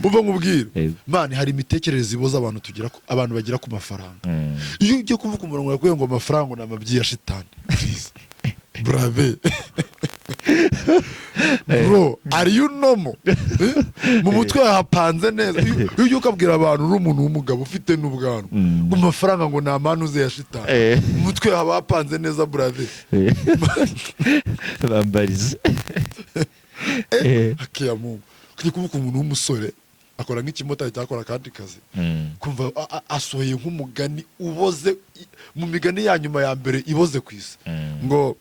uva nkubwira man hari imitekerereze iboza abantu bagira ku mafaranga iyo ugiye kuvuga umurongo yakwiye ngo amafaranga na mabyi ya shitani brave bro are you normal mu mutwe hapanze neza iyo ukabwira abantu uri umuntu w'umugabo ufite n'ubwanwa mu mafaranga ngo nta manu ze ya shitani mu mutwe haba hapanze neza brave bambarize akiya mu kuvuga umuntu w'umusore akora nk'ikimotari cyakora kandi kazi kumva asohoye nk'umugani uboze mu migani ya nyuma ya mbere iboze ku isi ngo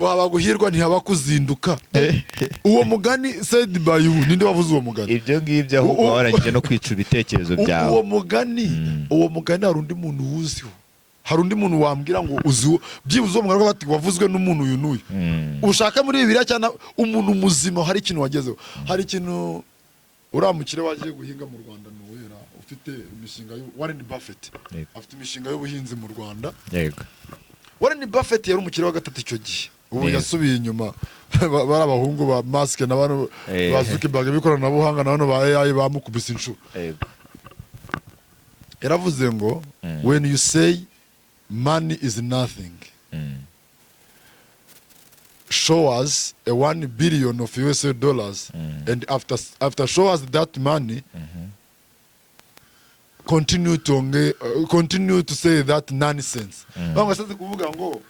haba guhirwa ntihaba kuzinduka uwo mugani said by you ninde wavuze uwo mugani ibyo ngibyo ahubwo warangije no kwica ibitekerezo byawe uwo mugani hari undi muntu wuziho hari undi muntu wambwira ngo uziho byibuze uwo mugani bati wavuzwe n'umuntu uyu n'uyu ushaka muri Bibiliya cyane umuntu muzima hari ikintu wagezeho hari ikintu uramukire wagiye guhinga mu Rwanda n'uwera ufite imishinga Warren Buffett afite imishinga y'ubuhinzi mu Rwanda yego Warren Buffett yari umukire wa gatatu icyo gihe ubu yasubiye inyuma bari abahungu ba Musk n'abantu ba Zuckerberg b'ikoranabuhanga n'abantu ba AI bamukubise inshuro yaravuze ngo when you say money is nothing show us a 1 billion of US dollars and after show us that money continue to say that nonsense banga saze kuvuga ngo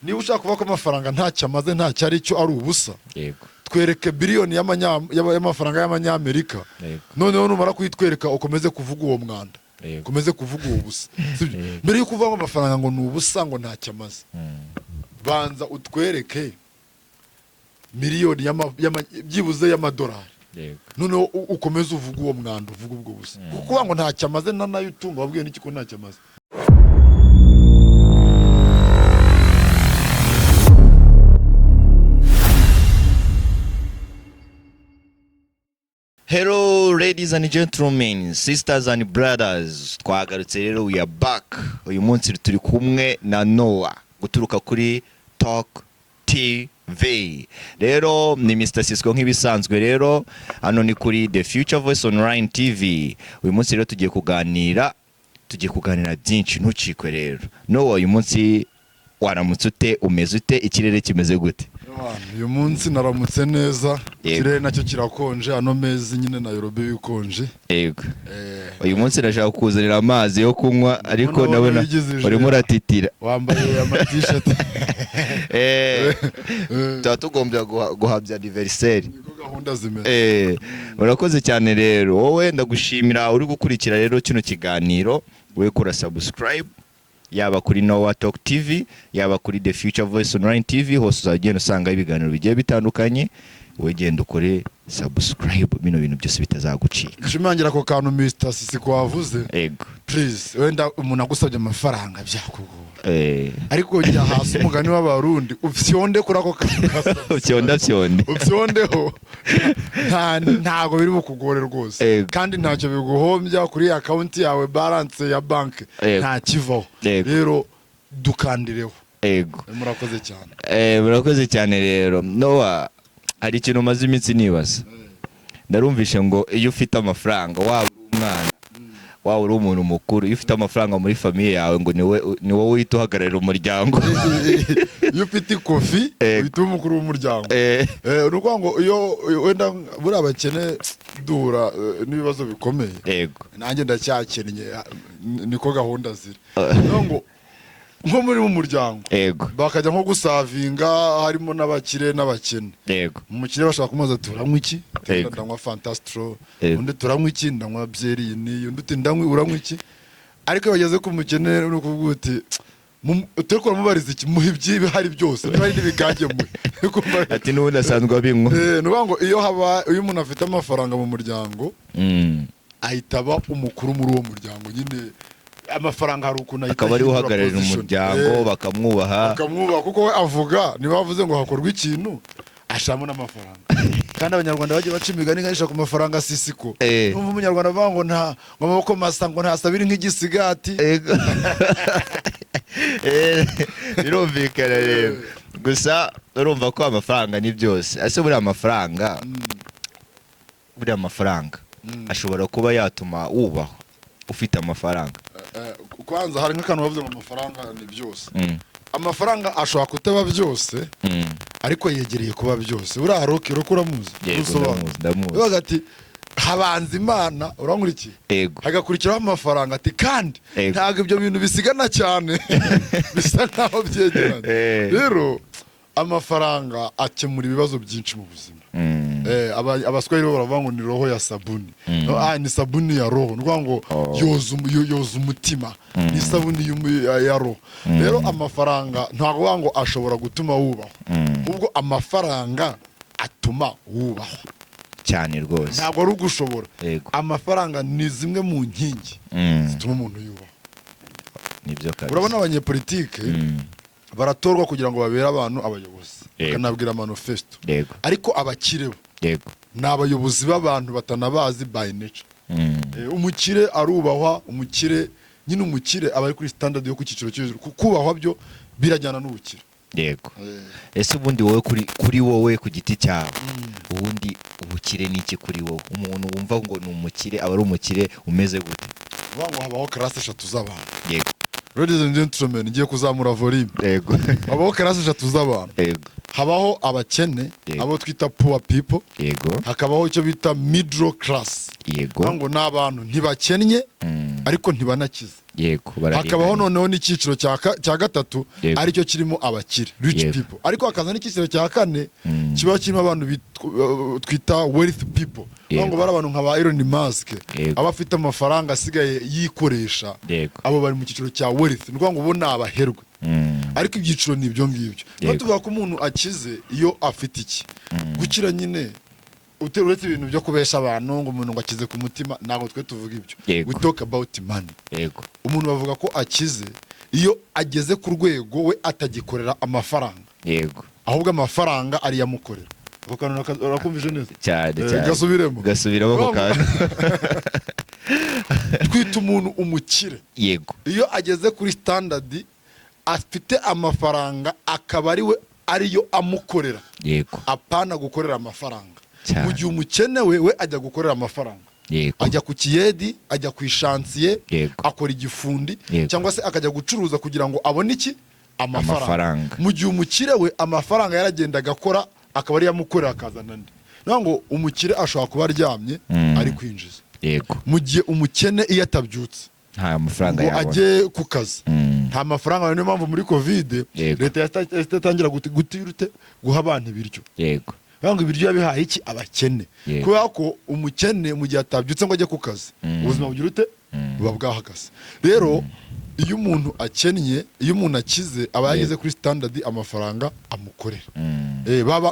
niba ushaka kuvuga ko amafaranga ntacyo amaze ntacyo ari cyo ari ubusa yego twereke billion y'amafaranga y'amanyamerika noneho numara kuyitwereka ukomeze kuvuga uwo mwanda ukomeze kuvuga uwo busa mbere yo kuvuga ngo amafaranga ngo ni ubusa ngo ntacyo amaze banza utwereke miliyoni byibuze y'amadolari noneho ukomeze uvuga uwo mwanda uvuga ubwo busa kuko ngo ntacyo amaze nayo utunga wabwiye n'iki ko ntacyo amaze Hello ladies and gentlemen, sisters and brothers, twagarutse rero we are back. Uyu munsi turi kumwe na Noah guturuka kuri Talk TV. Rero ni Mr Cisco nk'ibisanzwe rero hano ni kuri The Future Voice Online TV. Uyu munsi rero tugiye kuganira byinshi ntucikwe rero. Noah uyu munsi waramutse ute umeze ute ikirere kimeze gute? Uyu munsi naramutse neza ikirere nacyo kirakonje ano mezi nyine Nairobi bikonje yego uyu munsi ndashaka kuzanira amazi yo kunywa ariko nabona urimo uratitira wambaye ama t-shirt tatugombya guhabya anniversaire niko gahunda zimeze urakoze cyane rero wowe ndagushimira uri gukurikira rero kino kiganiro we kora subscribe yaba kuri Noah Talk TV yaba kuri The Future Voice Online TV hose uzagenda usanga ibiganiro bigiye bitandukanye wegenda ukore subscribe bino bintu byose bitazagucika nshimangira ko kantu Mr Cisco wavuze yego please wenda umuntu agusabye amafaranga byakugora ariko njya hasi umugani w'abarundi ufyonde kuri ako ufyondeho ntago biri bukugore rwose kandi ntacyo biguhombya kuri account yawe balance ya bank nta kivaho rero dukandireho yego murakoze cyane rero Noah hari ikintu maze iminsi nibaza ndarumvishe ngo iyo ufite amafaranga waba umwana waba uri umuntu mukuru iyo ufite amafaranga muri famille yawe ngo ni wowe uhita uhagararira umuryango iyo ufite ikofi uhita umukuru w'umuryango nuko ngo iyo wenda buri abakene dura n'ibibazo bikomeye yego nanjye ndacyakennye niko gahunda ziri ngo nko muri mu muryango bakajya nko gusavinga harimo n'abakire n'abakene umukire bashaka kumaza turanywa iki ndanywa Fantastro undi turanywa iki ndanywa byeri ni undi ndanywa uranywa iki ariko bageze ku mukene no kuvuga uti utekora mubariza iki muhe ibyibi hari byose bari n'ibigage mu ati n'ubundi asanzwe abinywa nuko ngo iyo umuntu afite amafaranga mu muryango ahita aba umukuru muri uwo muryango nyine amafaranga hari ukuntu akaba ari uhagararira umuryango bakamwubaha kuko we avuga niba bavuze ngo hakorwa ikintu ashamo n'amafaranga kandi abanyarwanda bagiye baca imigani nganisha ku mafaranga Cisco numva umunyarwanda avuga ngo nta amaboko masa ngo ntasabira nk'igisigati birumvikana rero gusa urumva ko amafaranga ni byose ese buriya amafaranga ashobora kuba yatuma wubahwa ufite amafaranga. Kwanza hari nk'akantu bavuze ngo amafaranga ni byose. Amafaranga ashobora kutaba byose ariko yegereye kuba byose. Uriya Rocky uramuzi? Ndamuzi. Ati habanza Imana urankurikiye hagakurikiraho amafaranga ati kandi ntabwo ibyo bintu bisigana cyane bisa naho byegeranye. Rero amafaranga akemura ibibazo byinshi mu buzima. Abaswahili baravuga ngo ni roho ya sabuni. Ni sabuni ya roho, ni ngo yoza umutima, ni sabuni ya roho. Rero amafaranga ntabwo ngo ashobora gutuma wubahwa, ubwo amafaranga atuma wubahwa cyane rwose. Ntabwo ari ugushobora. Amafaranga ni zimwe mu nkingi zituma umuntu yubahwa. Nibyo kabisa. Urabona abanyepolitike baratorwa kugira ngo babere abantu abayobozi, bakanabwira manifesto, ariko abakire ni abayobozi b'abantu batanabazi by nature. Umukire arubahwa, umukire nyine umukire aba ari kuri standard yo ku cyiciro cyo hejuru, kubahwa byo birajyana n'ubukire. Ese ubundi wowe kuri wowe ku giti cyawe ubundi ubukire ni iki kuri wowe? Umuntu wumva ngo ni umukire aba ari umukire umeze gute? Ngo habaho classe 3 z'abantu. Ladies and gentlemen, ngiye kuzamura volume. Habaho classe 3 z'abantu. Habaho abakene, abo twita poor people. Hakabaho icyo bita middle class. Ngo n'abantu ntibakennye ariko ntibanakize. Hakabaho noneho n'icyiciro cya gatatu aricyo kirimo abakire, rich people. Ariko hakaza n'icyiciro cya kane kiba kirimo abantu twita wealth people. Ngo bari abantu nka ba Elon Musk, abafite amafaranga asigaye yikoresha, abo bari mu cyiciro cya wealth. Ngo ubona abaherwe. Ariko ibyiciro ni ibyo ngibyo. Niba tuvuga ko umuntu akize iyo afite iki, gukira nyine uretse ibintu byo kubesha abantu ngo umuntu ngo akize ku mutima, ntabwo twe tuvuga ibyo. We talk about money. Umuntu bavuga ko akize iyo ageze ku rwego we atagikorera amafaranga, ahubwo amafaranga ari yamukorera. Ako kantu urakumvije neza cyane. Gasubiremo ako kantu. Twita umuntu umukire iyo ageze kuri standard afite amafaranga akaba ariyo amukorera, apana gukorera amafaranga. Mu gihe umukene we ajya gukorera amafaranga, ajya ku kiyedi, ajya ku ishansiye, akora igifundi, cyangwa se akajya gucuruza kugira ngo abone iki? Amafaranga. Mu gihe umukire we amafaranga yaragenda agakora akaba ari yamukorera akazana andi. Ngo umukire ashobora kuba aryamye ari kwinjiza. Mu gihe umukene iyo atabyutse nta mafaranga yabona, ajye ku kazi nta mafaranga. Niyo mpamvu muri covid leta yatangira guha abantu ibiryo. Ngo ibiryo yabihaye iki? Abakene. Kubera ko umukene mu gihe atabyutse ngo ajye ku kazi, ubuzima buba bwahagaze. Rero iyo umuntu akennye, iyo umuntu akize aba yageze kuri standard amafaranga amukorera.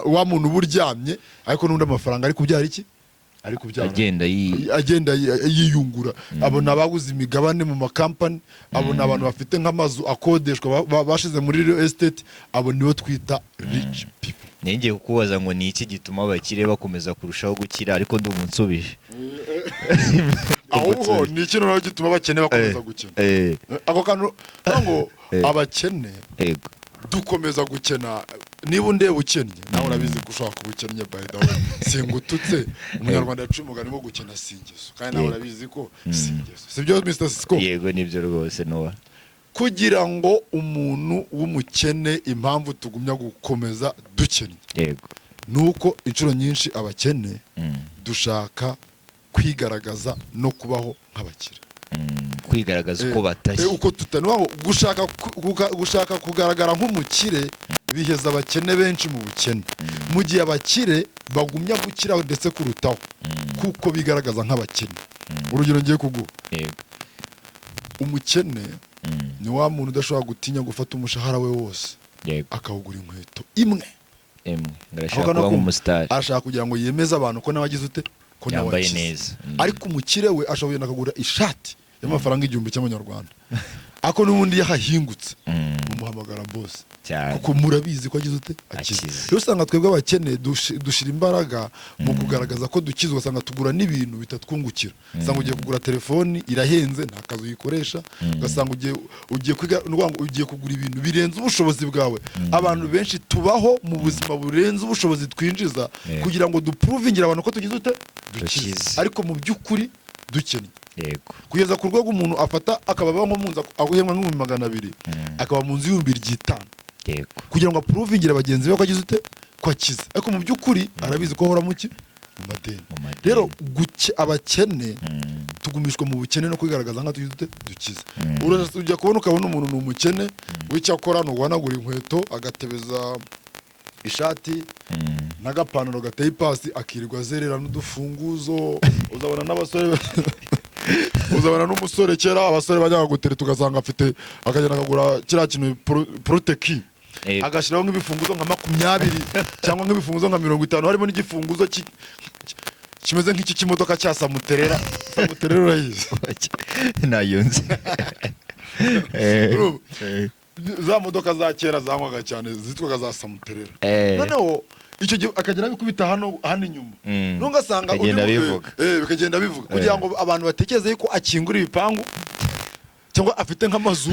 Wa muntu uburyamye ariko n'undi amafaranga ari kubyara iki? Ari kubyara agenda yiyungura. Abona abaguze imigabane mu makampani, abona abantu bafite nk'amazu akodeshwa bashize muri real estate, abo nibo twita rich people. Ngiye kukubaza ngo ni iki gituma abakire bakomeza kurushaho gukira, ariko ndi umunsubije. Ahubwo ni ikintu naho gituma abakene bakomeza gukena. Ako kantu ngo abakene dukomeza gukena. Niba undeba ukennye nawe urabizi ko ushobora kuba ukennye by the way. Singututse umunyarwanda yaciye umugani wo gukena singeso, kandi nawe urabizi ko singeso. Sibyo Mr. Sisco? Yego nibyo rwose Noah. Kugira ngo umuntu w'umukene, impamvu tugumya gukomeza dukennye nuko inshuro nyinshi abakene dushaka kwigaragaza no kubaho nk'abakire. Kwigaragaza uko batari, uko tutaniwaho gushaka kugaragara nk'umukire biheza abakene benshi mu bukene. Mu gihe abakire bagumya gukiraho ndetse kurutaho kuko bigaragaza nk'abakene. Urugero ngiye kuguha, umukene ni wa muntu udashobora gutinya gufata umushahara we wose akawugura inkweto imwe. Ngashaka kuba nk'umusitari, ashaka kugira ngo yemeze abantu ko nabagize ute, ko yambaye neza. Ariko umukire we ashobora akagura ishati y'amafaranga 1000 cy'amanyarwanda ako n'ubundi yahahingutse umuhamagara boss kuko murabizi ko agize ute akize. Rero usanga twebwe abakene dushira imbaraga mu kugaragaza ko dukizwa, usanga tugura n'ibintu bitatwungukira. Usanga ugiye kugura telefoni irahenze nta kazi uyikoresha, ugasanga ugiye kwiga ugiye kugura ibintu birenze ubushobozi bwawe. Abantu benshi tubaho mu buzima burenze ubushobozi twinjiza kugira ngo duprovingira abantu ko tugize ute dukize, ariko mu by'ukuri dukennye. Yego. Kugeza ku rwego umuntu afata akaba nko munza aguhemwa nk'ibihumbi 200 akaba mu nzu y'5,000. Yego. Kugira ngo aprovingire bagenzi be ko agize ute ko akize, ariko mu by'ukuri arabizi ko ahora mu madeni. Rero abakene tugumishwa mu bukene no kwigaragaza nka tugize ute dukize. Ujya kubona ukabona umuntu ni umukene w'icyakora no guhanagura inkweto agatebeza ishati n'agapantaro gateye ipasi akirirwa zerera n'udufunguzo. Uzabona n'abasore uzabona n'umusore kera abasore bajya gutereta ugasanga afite akagenda akagura kiriya kintu proteki agashiraho nk'ibifunguzo nka 20 cyangwa nk'ibifunguzo nka 50, harimo n'igifunguzo kimeze nk'iki kimodoka cya Samuterera. Samuterera urayizi nayunze za modoka za kera zanywaga cyane zitwaga za Samuterera. Noneho icyo gihe akagenda bikubita hano inyuma nungasanga bikagenda bivuga kugira ngo abantu batekereze yuko akingura ibipangu cyangwa afite nk'amazu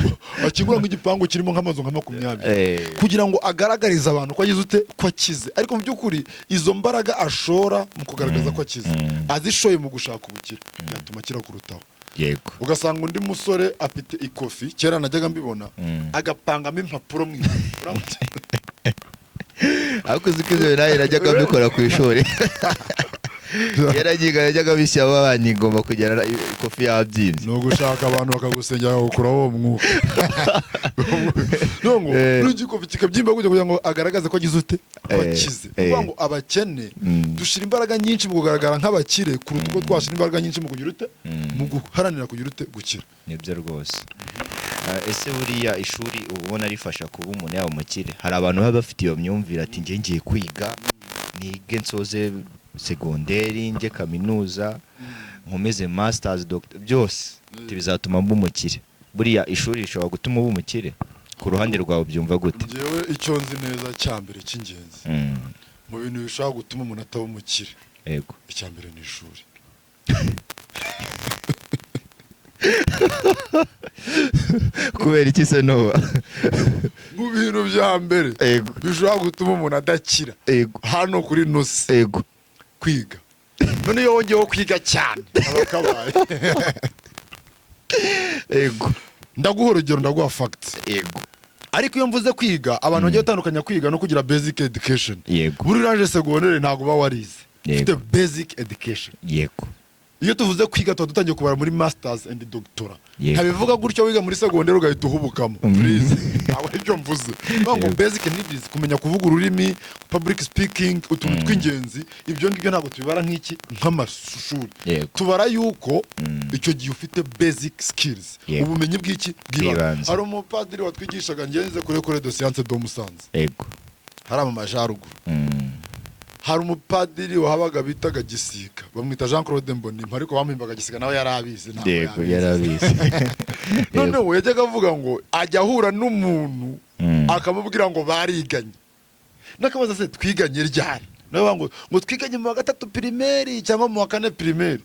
akingura nk'igipangu kirimo nk'amazu nka 20 kugira ngo agaragarize abantu ko agize ute ko akize, ariko mu by'ukuri izo mbaraga ashora mu kugaragaza ko akize azishoye mu gushaka ubukire yatuma akira kurutaho. Yego. Ugasanga undi musore afite ikofi kera najyaga mbibona agapangamo impapuro mu ariko zikizwe nayo najyaga mbikora ku ishuri yajyaga bishyira abana ingoma kugera ikofi yabyibye no gushaka abantu bakagusengera gukuraho uwo mwuka nongo n'igikofi kikabyimba kugira ngo agaragaze ko agize ute abakize. Kuvuga ngo abakene dushira imbaraga nyinshi mu kugaragara nk'abakire kuruta uko twashira imbaraga nyinshi mu kugira ute mu guharanira kugira ute gukira. Nibyo rwose. Ese buriya ishuri ubona rifasha kuba umuntu yaba umukire? Hari abantu baba bafite iyo myumvire ati ngiye ngiye kwiga nige nsoze segonderi nge kaminuza nkomeze masters doctor byose bizatuma mba umukire. Buriya ishuri rishobora gutuma uba umukire? Ku ruhande rwawe byumva gute? Ngewe icyo nzi neza cyambere cy'ingenzi mu bintu bishobora gutuma umuntu ataba umukire, yego, icyambere ni ishuri. Kubera iki se Nowa? Mu bintu bya mbere bishobora gutuma umuntu adakira hano kuri Nosi kwiga. None iyo wongeyeho kwiga cyane abakabaye ndaguha urugero, ndaguha facts. Ariko iyo mvuze kwiga abantu bagiye batandukanya kwiga no kugira basic education. Buri raje secondaire ntago ba warize ufite basic education. Iyo tuvuze kwiga tuba dutangiye kubara muri masters and doctora. Ntabivuga gutyo wiga muri secondaire ugahita uhubukamo. Please ntabwo aribyo mvuze. Ngo basic needs kumenya kuvuga ururimi, public speaking, utuntu tw'ingenzi. Ibyo ngibyo ntabwo tubibara nk'iki nk'amashuri. Tubara yuko icyo gihe ufite basic skills, ubumenyi bw'iki bw'ibanze. Hari umupadiri watwigishaga ngenze kuri École de Sciences de Musanze. Hari mu Majyaruguru. Hari umupadiri wahabaga bitaga Gisika bamwita Jean Claude Mbonimpa, ariko bamuhimbaga Gisika nawe yarabizi. None we yajyaga avuga ngo ajya ahura n'umuntu akamubwira ngo bariganye, nakabaza se twiganye ryari, nawe ngo twiganye mu wa 3 primaire cyangwa mu wa 4 primaire.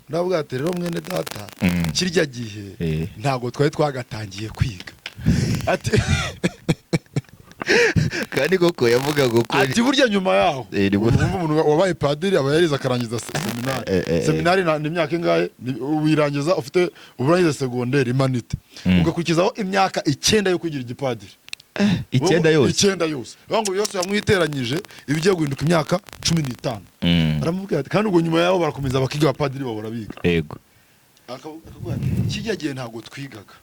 Ndavuga ati rero mwene data kirya gihe ntago twari twagatangiye kwiga ati kandi koko yavuga ngo ati burya nyuma yaho umuntu wabaye padiri aba yariza akarangiza seminari ni imyaka ingahe wirangiza ufite uburangiza secondaire imanite ugakurikizaho imyaka 9 yo kugira igipadiri. 9 yose bango yose yamwiteranyije ibigiye guhinduka imyaka 15. Aramubwira ati kandi ubwo nyuma yaho barakomeza bakiga abapadiri bahora biga. Akavuga kijya gihe ntago twigaga.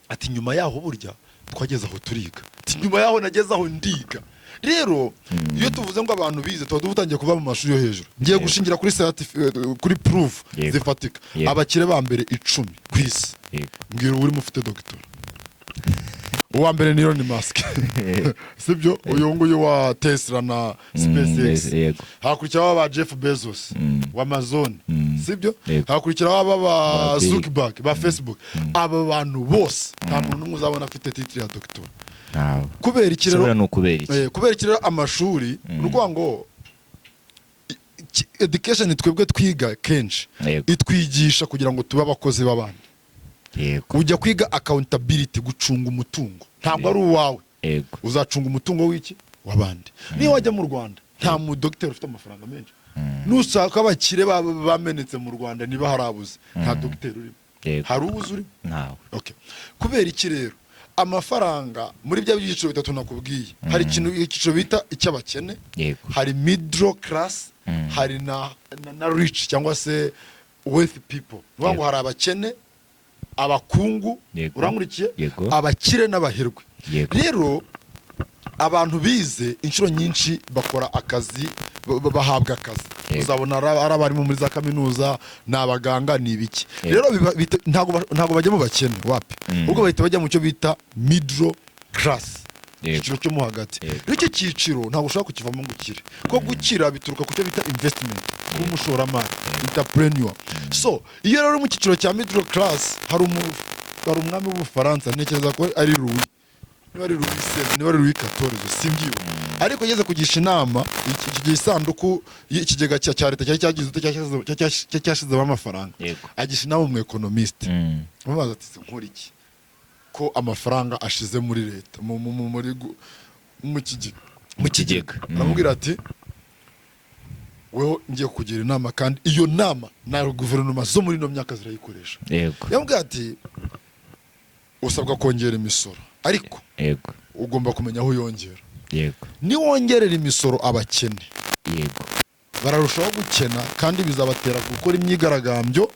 Ati nyuma yaho burya twageze aho turiga. Ati nyuma yaho nageze aho ndiga. Rero iyo tuvuze ngo abantu bize tuba dutangiye kuva mu mashuri yo hejuru. Ngiye gushingira kuri proof zifatika. Abakire ba mbere 10 kwisi mbwira uri mufite doctor. uwa mbere ni Elon Musk sibyo uyu nguyu wa Tesla na SpaceX hakurikiraho aba Jeff Bezos wa Amazon sibyo hakurikiraho aba Zuckerberg ba Facebook aba bantu bose nta muntu n'umwe uzabona afite titre ya doctor kubera iki rero kubera iki rero amashuri nuko ngo education twebwe twiga kenshi itwigisha kugira ngo tube abakozi b'abandi ujya kwiga accountability gucunga umutungo ntabwo ari uwawe uzacunga umutungo w'iki w'abandi niyo wajya mu Rwanda nta mu doctor ufite amafaranga menshi nushaka abakire bamenetse mu Rwanda niba harabuze nta doctor uri hari ubuze uri nawe okay kubera iki rero amafaranga muri bya byiciro bitatu nakubwiye hari icyiciro bita icy'abakene hari middle class hari na rich cyangwa se wealthy people ngo hari abakene abakungu urangurikiye abakire n'abaherwe rero abantu bize inshuro nyinshi bakora akazi bahabwa akazi uzabona ari abarimu muri za kaminuza n'abaganga n'ibiki rero ntago bajya mu bakene wapi ubwo bahita bajya mu cyo bita middle class icyiciro cyo mu hagati icyo cyiciro ntabwo ushaka kukivamo ngo ukire ko gukira bituruka ku cyo bita investment nk'umushoramari entrepreneur so iyo rero mu cyiciro cya middle class hari umwami w'Ubufaransa ntekereza ko ari Louis niba ari Louis XIV simbyiwe ariko yageze kugisha inama iki gisanduku ikigega cya leta cyashyizeho amafaranga agisha inama mu economist mubaza ati nkora iki ko amafaranga ashize muri leta mu kigega aramubwira ati weho ngiye kugira inama kandi iyo nama na guverinoma zo muri no myaka zirayikoresha yamubwira ati usabwa kongera imisoro ariko ugomba kumenya aho yongera ni wongerera imisoro abakene bararushaho gukena kandi bizabatera gukora imyigaragambyo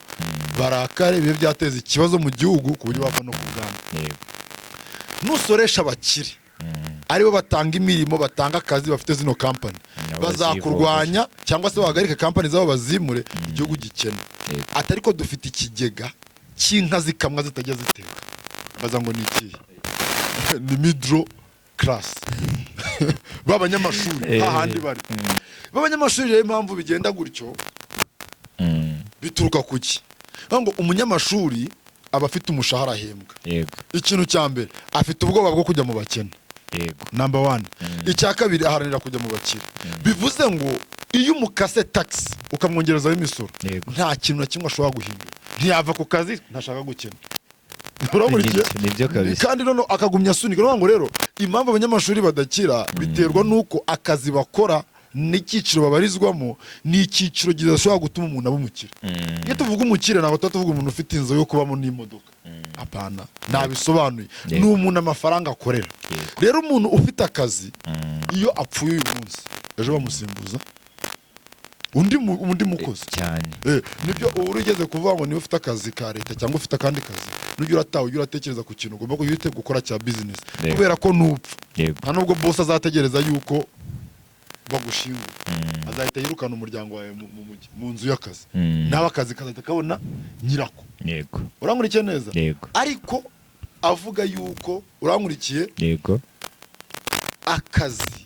barakare bibe byateza ikibazo mu gihugu ku buryo bava no kugana nusoresha abakire aribo batanga imirimo batanga akazi bafite zino company bazakurwanya cyangwa se bahagarika company zabo bazimure igihugu gikene atari ko dufite ikigega cy'inka zikamwa zitajya ziteka baza ngo ni iki ni middle class b'abanyamashuri hahandi bari b'abanyamashuri rero impamvu bigenda gutyo bituruka kuki ngo umunyamashuri aba afite umushahara ahembwa ikintu cya mbere afite ubwoba bwo kujya mu bakene number 1 icya kabiri aharanira kujya mu bakire bivuze ngo iyo umukase tax ukamwongerezaho imisoro nta kintu na kimwe ashobora guhindura ntiyava ku kazi ntashaka gukena kandi noneho akagumya asunika ngo rero impamvu abanyamashuri badakira biterwa nuko akazi bakora n'icyiciro babarizwamo ni icyiciro gidashobora gutuma umuntu aba umukire iyo tuvuga umukire ntabwo tuvuga umuntu ufite inzu yo kubamo n'imodoka apana nabisobanuye ni umuntu amafaranga akorera rero umuntu ufite akazi iyo apfuye uyu munsi ejo bamusimbuza undi mukozi cyane nibyo ubu ugeze kuvuga ngo niba ufite akazi ka leta cyangwa ufite akandi kazi n'ujya urataha ujya uratekereza ku kintu ugomba kujya gukora cya business kubera ko nupfa nta nubwo boss azategereza yuko bagushingura azahita yirukana umuryango wawe mu nzu y'akazi nawe akazi kazahita kabona nyirako urankurikiye neza ariko avuga yuko urankurikiye akazi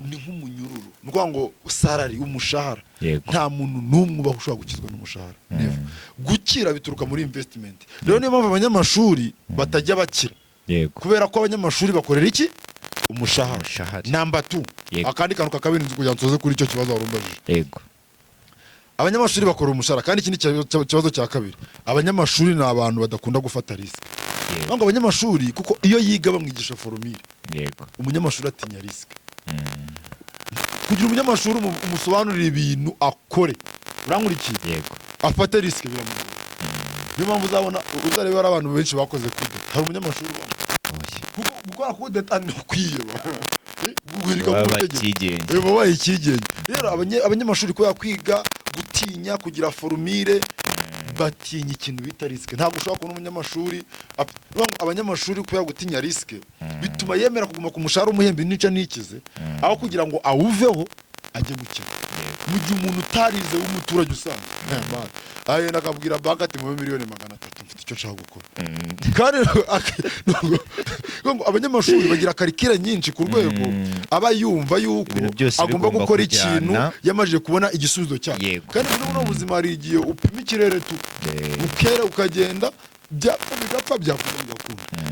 ni nk'umunyururu ni ukuvuga ngo salary umushahara nta muntu n'umwe uba ushobora gukizwa n'umushahara gukira bituruka muri investment rero niyo mpamvu abanyamashuri batajya bakira kubera ko abanyamashuri bakorera iki umushahara number 2 akandi kantu kakabinzi kugira nsoze kuri icyo kibazo warumbajije abanyamashuri bakora umushahara kandi ikindi kibazo cya kabiri abanyamashuri ni abantu badakunda gufata risk ngo abanyamashuri kuko iyo yiga bamwigisha formule umunyamashuri atinya risk kugira umunyamashuri umusobanurira ibintu akore urankurikiye afate risk biramugora niyo mpamvu uzabona uzareba ari abantu benshi bakoze kudeta hari umunyamashuri gukora kudeta ni kwiyeba baba ikigenge rero abanyamashuri kubera kwiga gutinya kugira formule batinya ikintu bita risk ntabwo ushobora kubona umunyamashuri abanyamashuri kubera gutinya risk bituma yemera kuguma ku mushahara umuhembe nica nikize aho kugira ngo awuveho ajye gukira mu gihe umuntu utarize w'umuturage usanga aye nakabwira bank ati mu 1,300,000 mfite icyo nshaka gukora kandi abanyamashuri bagira karikire nyinshi ku rwego aba yumva yuko agomba gukora ikintu yamajije kubona igisubizo cyacyo kandi muri buzima hari igihe upima ikirere ukera ukagenda bigapfa byakunda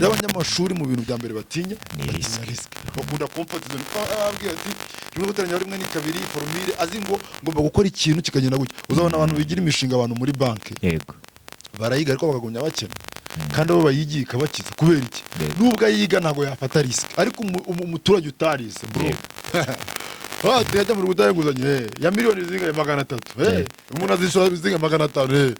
y'abanyamashuri mu bintu bya mbere batinya ni risk bakunda comfort zone ababwira ati rimwe guteranya rimwe ni kabiri formule azi ngo ngomba gukora ikintu kikagenda gutya uzabona abantu bigira imishinga abantu muri banki yego barayiga ariko bakagumya bakena kandi abo bayigiye ikabakiza kubera iki nubwo ayiga ntago yafata risk ariko umuturage utarize bro tuyajya mu Rwanda nguzanye ya miliyoni zingaye 300 umuntu azishora zingaye 500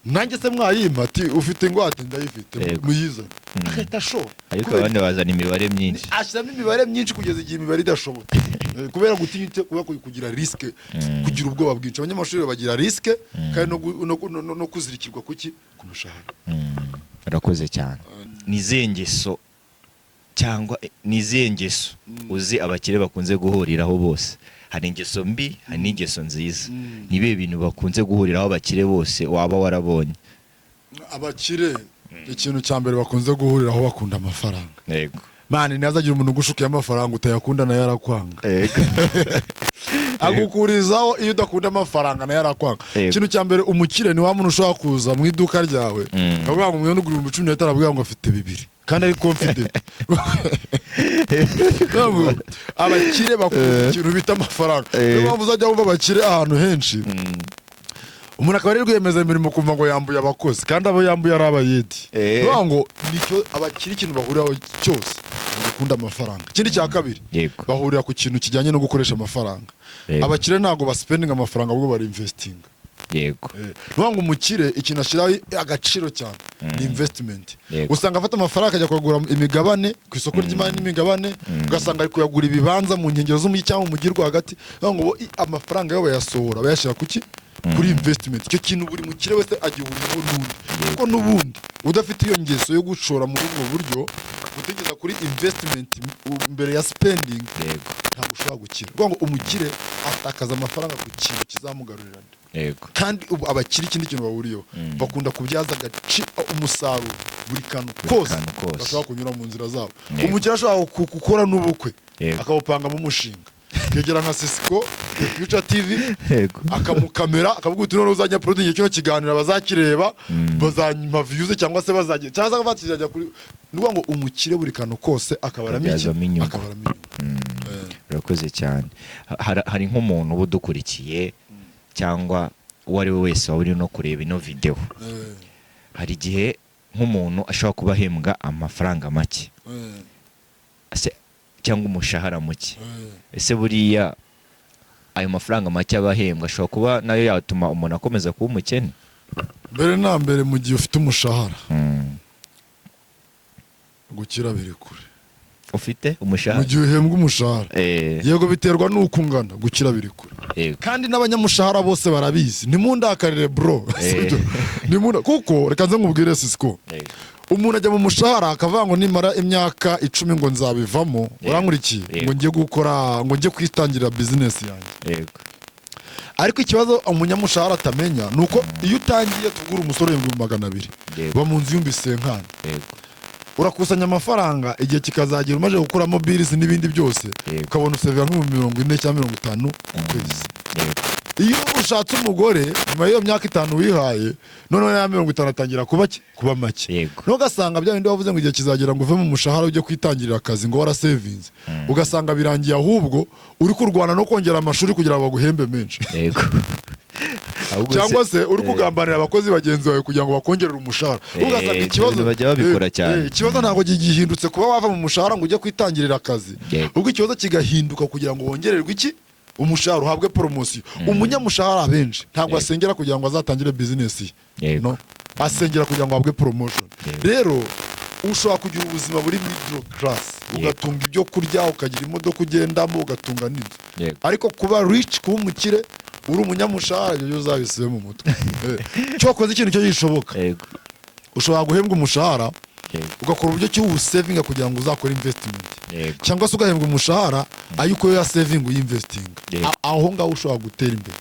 nanjye se mwayima ati ufite ingwate ndayifite muyiza akahita ashora ariko abandi bazana imibare myinshi ashyiramo imibare myinshi kugeza igihe imibare idashobotse kubera gutinyute kugira risk kugira ubwoba bwinshi abanyamashuri bagira risk kandi no kuzirikirwa kuki ku mushahara urakoze cyane nizengeso cyangwa nizengeso uzi abakire bakunze guhuriraho bose hari ingeso mbi hari n'ingeso nziza nibe bintu bakunze guhuriraho abakire bose waba warabonye abakire ikintu cya mbere bakunze guhuriraho bakunda amafaranga yego mani ntazagira umuntu ugushukiye amafaranga utayakunda nayo arakwanga yego agukurizaho iyo udakunda amafaranga nayo arakwanga ikintu cya mbere umukire ni wa muntu ushobora kuza mu iduka ryawe akavuga ngo umwe n'ugura 15 aravuga ngo afite 2 kandi ari confident abakire bakunda ikintu bita amafaranga niyo mpamvu uzajya wumva abakire ahantu henshi umuntu akaba ari rwiyemeza imirimo kumva ngo yambuye abakozi kandi abo yambuye ari abayedi niyo ngo nicyo abakire ikintu bahuriraho cyose bakunda amafaranga ikindi cya kabiri bahurira ku kintu kijyanye no gukoresha amafaranga abakire ntago baspending amafaranga ahubwo bari investing yego niyo ngo umukire ikintu ashyiraho agaciro cyane ni investment usanga afata amafaranga akajya kugura imigabane ku isoko ry'imari n'imigabane ugasanga ari kuyagura ibibanza mu nkengero z'umujyi cyangwa mu mujyi rwagati ngo amafaranga yabo yasohora bayashyira kuki kuri investment icyo kintu buri mukire wese agihuriraho n'undi kuko n'ubundi udafite iyo ngeso yo gushora muri ubwo buryo utegeza kuri investment mbere ya spending ntabwo ushobora gukira kuko ngo umukire atakaza amafaranga ku kintu kizamugarurira kandi abakiri ikindi kintu bahuriyeho bakunda kubyaza umusaruro buri kantu kose bashobora kunyura mu nzira zabo umukire ashobora gukora n'ubukwe akawupangamo umushinga yegera nka Cisco Future TV akamukamera akavuga uti none uzajya produce kino kiganiro bazakireba bazanyima views cyangwa se bazagiye cyangwa bakizajya kuri nuko ngo umukire buri kantu kose akabaramo urakoze cyane hari nk'umuntu ubudukurikiye cyangwa uwari we wese wari no kureba ino video hari igihe nk'umuntu ashobora kuba ahembwa amafaranga make cyangwa umushahara muke ese buriya ayo mafaranga make abahembwa ashobora kuba nayo yatuma umuntu akomeza kuba umukene mbere na mbere mu gihe ufite umushahara gukira biri kure ufite umushahara mu gihe uhembwa umushahara yego biterwa n'uko ungana gukira biri kure kandi n'abanyamushahara bose barabizi nimundakarire bro kuko reka nze nkubwire Cisco umuntu ajya mu mushahara akavuga ngo nimara imyaka 10 ngo nzabivamo urankurikiye ngo ngiye gukora ngo ngiye kwitangirira business yanjye ariko ikibazo umunyamushahara atamenya nuko iyo utangiye tugura umusoro 200 ba mu nzu yumbise nkana urakusanya amafaranga igihe kikazagira umaje gukuramo bills n'ibindi byose ukabona usevera nko 40 cyangwa 50 ku kwezi iyo ushatse umugore nyuma y'iyo myaka 5 wihaye none ya 50 atangira kuba make ntugasanga bya bindi wavuze ngo igihe kizagera ngo uve mu mushahara ujye kwitangirira akazi ngo wara savings ugasanga birangiye ahubwo uri kurwana no kongera amashuri kugira ngo baguhembe menshi cyangwa se uri kugambanira abakozi bagenzi bawe kugira ngo bakongerere umushahara ugasanga ikibazo bajya babikora cyane ikibazo ntabwo gihindutse kuba wava mu mushahara ngo ujye kwitangirira akazi ubwo ikibazo kigahinduka kugira ngo wongererwe iki umushahara uhabwe promotion umunyamushahara benshi ntabwo asengera kugira ngo azatangire business no asengera kugira ngo ahabwe promotion rero ushobora kugira ubuzima buri middle class ugatunga ibyo kurya ukagira imodoka ugendamo ugatunga n'inzu ariko kuba rich kuba umukire uri umunyamushahara ibyo uzabisibe mu mutwe cyo koze ikintu cyo gishoboka ushobora guhembwa umushahara ugakora uburyo ki ubusevinga kugira ngo uzakore investment cyangwa se ugahembwa umushahara ayuko ya saving uyinvestinga aho ngaho ushobora gutera imbere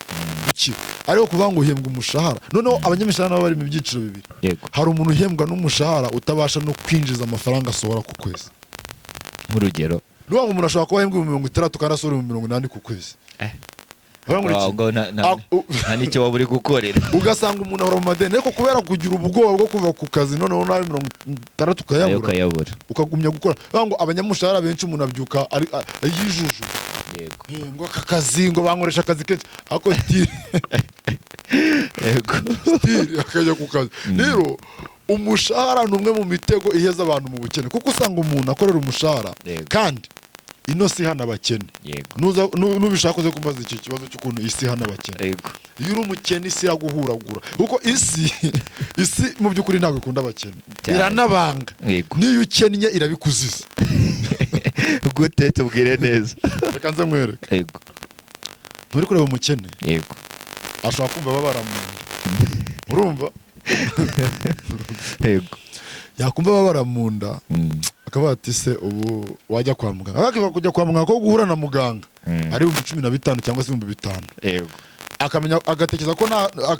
iki ariko kuvuga ngo uhembwa umushahara noneho abanyamishahara nabo bari mu byiciro bibiri hari umuntu uhembwa n'umushahara utabasha no kwinjiza amafaranga asohora ku kwezi nk'urugero nuko umuntu ashobora kuba ahembwa 60 kandi asohora 80 ku kwezi nta nicyo waba uri gukorera ugasanga umuntu ahora mu madeni ariko kubera kugira ubwoba bwo kuva ku kazi noneho nawe 60 ukayabura ukagumya gukora ngo abanyamushahara benshi umuntu abyuka yijuju ngo aka kazi ngo bankoresha akazi kenshi ako stili akajya ku kazi rero umushahara ni umwe mu mitego iheza abantu mu bukene kuko usanga umuntu akorera umushahara kandi ino si hana abakene nubishaka uze kumbaza iki kibazo cy'ukuntu isi hana abakene iyo uri umukene isi yaguhuragura kuko isi mu by'ukuri ntabwo ikunda abakene iranabanga niyo ukennye irabikuziza gute tubwire neza reka nze nkwereke nturi kureba umukene ashobora kumva babara mu nda urumva yakumva babara mu nda akaba ati se ubu wajya kwa muganga akakiva kujya kwa muganga ko guhura na muganga ari 15 cyangwa se 5 akamenya agatekereza ko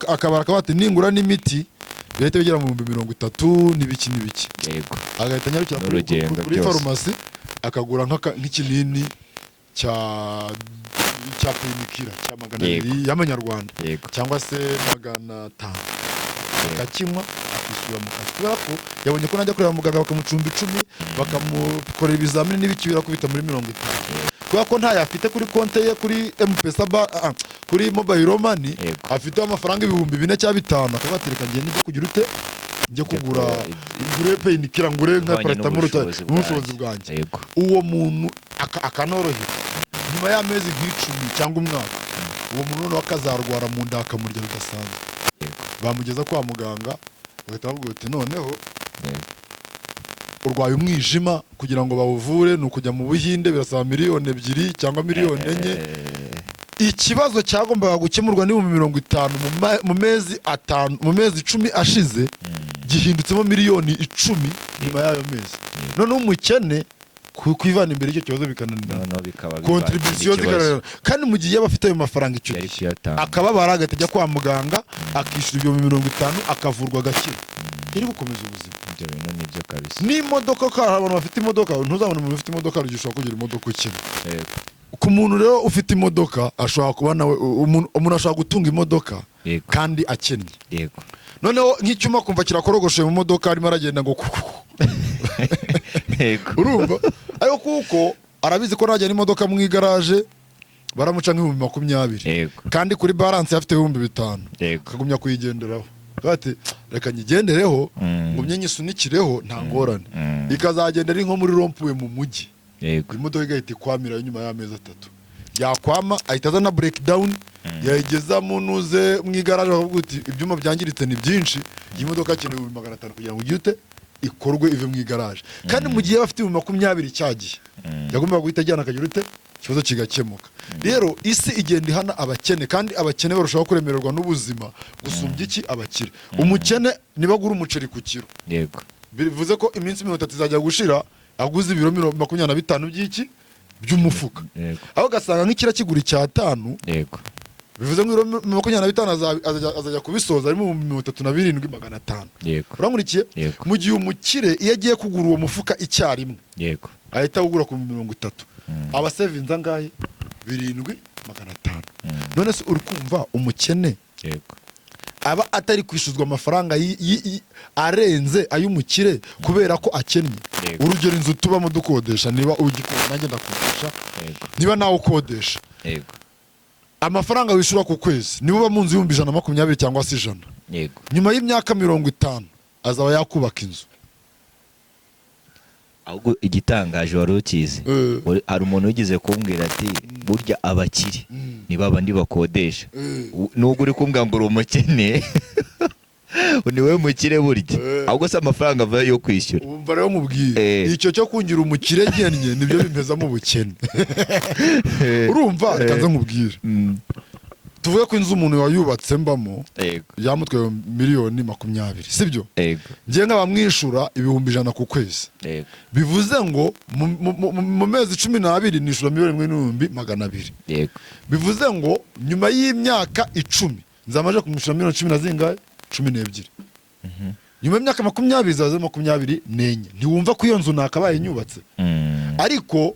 akabara akaba ati ningura n'imiti birahita bigera mu 30 n'ibiki agahita nyarukira kuri farumasi akagura nk'ikinini cya painkiller cya 200 y'amanyarwanda cyangwa se 500 akakinywa akishyura mu kazi kubera ko yabonye ko najya kureba muganga bakamucumba 10 bakamukorera ibizamini n'ibiki birakubita muri 50 kubera ko ntayo afite kuri konte ye kuri M-Pesa kuri mobile money afite amafaranga 4,000 cyangwa 5 akabatereka ngiye n'ibyo kugira ute njye kugura ingure painkiller ngure nka paracetamol n'ubushobozi bwanjye uwo muntu akanorohera nyuma y'amezi nk'icumi cyangwa umwaka uwo muntu noneho akazarwara mu nda akamurya bidasanzwe bamugeza kwa muganga bagahita bavuga bati noneho urwaye umwijima kugira ngo bawuvure ni ukujya mu Buhinde birasaba 2,000,000 cyangwa 4,000,000 ikibazo cyagombaga gukemurwa ni 50,000 mu mezi 10 ashize gihindutsemo 10,010,000 nyuma y'ayo mezi noneho umukene kwivana imbere icyo kibazo bikananira contribution zikarara kandi mu gihe bafite ayo mafaranga icyo akababara agatajya kwa muganga akishyura 50,000 akavurwa gakira iri gukomeza ubuzima ibyo bintu nibyo kabisa n'imodoka ko abantu bafite imodoka ntuzabona umuntu ufite imodoka rugishobora kugira imodoka ukina ku muntu rero ufite imodoka ashobora kuba nawe umuntu ashobora gutunga imodoka kandi akennye noneho nk'icyuma kumva kirakorogoshe mu modoka arimo aragenda ngo urumva ayo kuko arabizi ko najya n'imodoka mu igaraje baramuca nk'ibihumbi 20 kandi kuri balance afite 5,000 akagumya kuyigenderaho bati reka nyigendereho ngumye nyisunikireho nta ngorane ikazagenda ari nko muri rompuwe mu mujyi imodoka igahita ikwamira nyuma y'amezi 3 yakwama ahita azana breakdown yayigeza mu nuze mu igaraje akavuga uti ibyuma byangiritse ni byinshi iyi modoka akeneye 500 kugira ngo ugite ikorwe ive mu igaraje kandi mu gihe bafite 20 cyagiye yagomba guhita ajyana akagira ute ikibazo kigakemuka rero isi igenda ihana abakene kandi abakene barushaho kuremererwa n'ubuzima gusumbya iki abakire umukene nibagura umuceri ku kiro bivuze ko iminsi 30 izajya gushira aguze ibiro 25 by'iki by'umufuka aho gasanga nk'ikira kigura icya 5 bivuze ngo 25 azajya kubisoza ari mu 37,500 urangurikiye mu gihe umukire iyo agiye kugura uwo mufuka icyarimwe ahita ugura ku 30 aba savinze angahe 7,500 none se uri kumva umukene aba atari kwishuzwa amafaranga arenze ay'umukire kubera ko akennye urugero inzu tubamo dukodesha niba ugikora nanjye ndakodesha niba nawe ukodesha amafaranga wishura ku kwezi niba uba mu nzu 120 cyangwa se 100 nyuma y'imyaka 50 azaba yakubaka inzu ahubwo igitangaje wari ukizi hari umuntu ugize kumbwira ati burya abakire ni babandi bakodesha nubwo uri kumbwira ngo uri umukene ni we mukire burya ahubwo se amafaranga ava yo kwishyura umva rero mubwiye icyo cyo kungira umukire gennye nibyo bimeza mu bukene urumva rekaza nkubwire tuvuge ko inzu umuntu wayubatse mbamo yamutwaye miliyoni 20, sibyo? Ngiye nk'abamwishura 100,000 ku kwezi. Bivuze ngo mu mezi 12 nishura 1,200,000. Bivuze ngo nyuma y'imyaka 10 nzamaje kumwishura 10,000 zingahe? 12. Nyuma y'imyaka 20 zaze 24 ntiwumva ko iyo nzu nakabaye nyubatse. Ariko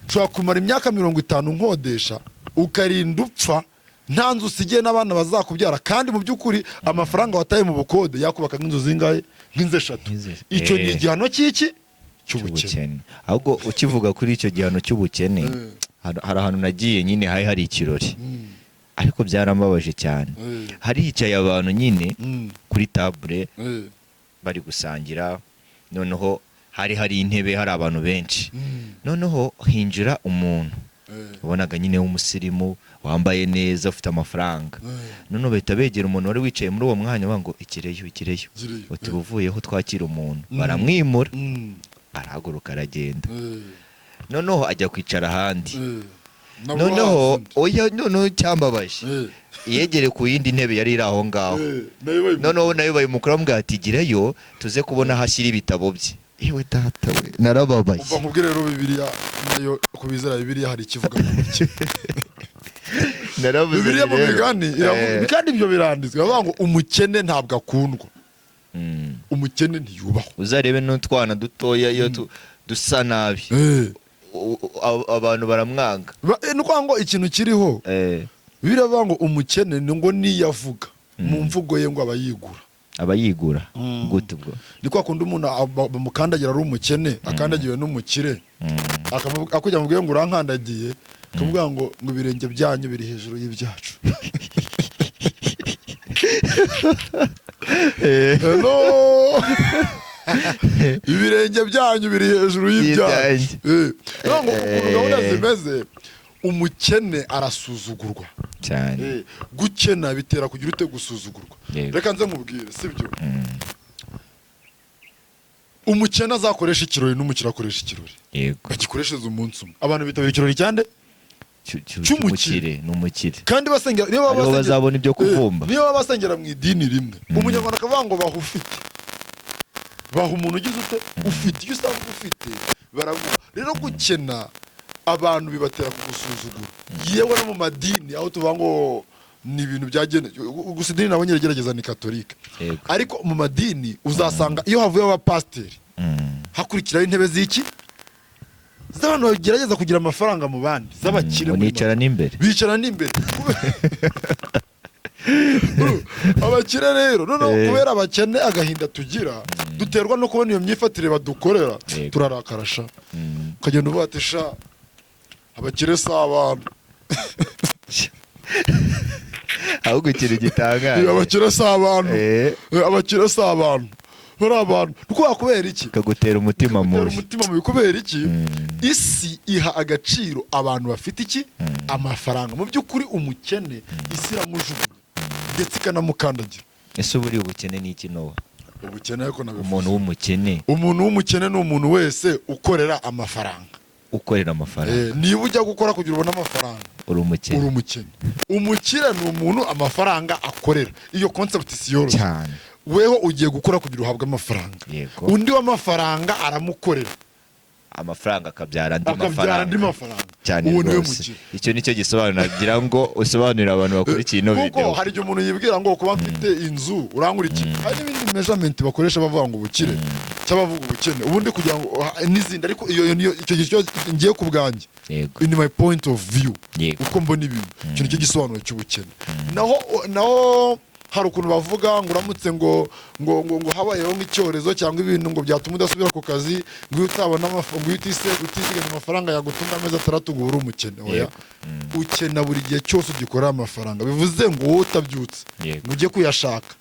nshobora kumara imyaka 50 nkodesha ukarinda upfa nta nzu usigiye n'abana bazakubyara, kandi mu by'ukuri amafaranga wataye mu bukode yakubaka nk'inzu zingahe? Nk'inzu 3. Icyo ni igihano cy'iki? Cy'ubukene. Ahubwo ukivuga kuri icyo gihano cy'ubukene, hari ahantu nagiye nyine hari ikirori, ariko byarambabaje cyane. Hari hicaye abantu nyine kuri table bari gusangira, noneho hari intebe, hari abantu benshi, noneho hinjira umuntu ubonaga nyine w'umusirimu wambaye neza ufite amafaranga, noneho bahita begera umuntu wari wicaye muri uwo mwanya bango ikireyo uti buvuyeho twakira umuntu, baramwimura arahaguruka aragenda, noneho ajya kwicara ahandi. Noneho cyambabaje yegere ku yindi ntebe yari iri aho ngaho, noneho nayo bayimukura bamubwira ati gireyo tuze kubona hashyira ibitabo bye. Iwe data we narababaye. Uva nkubwire rero Bibiliya nayo kubizera Bibiliya hari ikivuga mu muke. Bibiliya mu migani iravuga kandi ibyo biranditswe bavuga ngo umukene ntabwo akundwa. Umukene ntiyubahwa. Uzarebe n'utwana dutoya iyo dusa nabi. Abantu baramwanga. Nuko ngo ikintu kiriho. Biravuga ngo umukene ngo niyavuga mu mvugo ye ngo abayigura. Gute bwo? Niko akunda umuntu bamukandagira ari umukene, akandagiwe n'umukire. Akujya mu bwiye ngo urankandagiye, kuvuga ngo ibirenge byanyu biri hejuru y'ibyacu. Hello. Ibirenge byanyu biri hejuru y'ibyacu. Ngo gahunda zimeze, umukene arasuzugurwa cyane. Gukena bitera kugira ute gusuzugurwa. Reka nze nkubwire, sibyo? Umukene azakoresha ikirori n'umukire akoresha ikirori. Bagikoreshereza umunsi umwe. Abantu bitabira ikirori cyande? Cy'umukire n'umukire. Kandi basengera niba bazabona ibyo kuvumba. Niba basengera mu idini rimwe, umunyarwanda akavuga ngo bahufite. Baha umuntu ugize ute? Ufite. Iyo usanga ufite baraguha. Rero gukena abantu bibatera kugusuzugura. Yewe no mu madini aho tuvuga ngo ni ibintu byagene, gusa idini nabonye gerageza ni katolika. Ariko mu madini uzasanga iyo havuye abapasteri hakurikiraho intebe z'iki? Z'abantu bagerageza kugira amafaranga mu bandi, z'abakire. Bicara n'imbere. Abakire rero noneho kubera abakene agahinda tugira duterwa no kubona iyo myifatire badukorera, turarakarasha. Ukagenda uvuga ati sha abakire si abantu. Ahubwo ikintu gitangaje, abakire si abantu. Abakire si abantu. Bari abantu. Nuko kubera iki? Kagutera umutima mubi. Kubera iki? Isi iha agaciro abantu bafite iki? Amafaranga. Mu by'ukuri umukene isi iramujugunya ndetse ikanamukandagira. Ese buri ubukene ni iki Nowa? Ubukene ariko nabivuze. Umuntu w'umukene ni umuntu wese ukorera amafaranga. Niba ujya gukora kugira ubone amafaranga, uri umukene. Umukire ni umuntu amafaranga akorera. Iyo concept si yoroshye cyane. Weho ugiye gukora kugira uhabwe amafaranga. Undi w'amafaranga aramukorera. Amafaranga akabyara andi mafaranga. Cyane rwose. Icyo nicyo gisobanura ngira ngo usobanurira abantu bakurikiye ino video. Kuko hari igihe umuntu yibwira ngo kuba mfite inzu urangurikira. Hari n'ibindi measurement bakoresha bavuga ngo ubukire cy'abavuga ubukene. Ubundi kugira ngo n'izindi, ariko icyo gihe ngiye ku bwanjye. In my point of view. Uko mbona ibintu. Icyo nicyo gisobanuro cy'ubukene. Naho hari ukuntu bavuga ngo uramutse ngo habayeho nk'icyorezo cyangwa ibintu ngo byatuma udasubira ku kazi, ngo utabona amafaranga, utizigama amafaranga yagutunga amezi 6 ngo uri umukene. Oya, ukena buri gihe cyose ugikorera amafaranga. Bivuze ngo wowe utabyutse ngo ujye kuyashaka,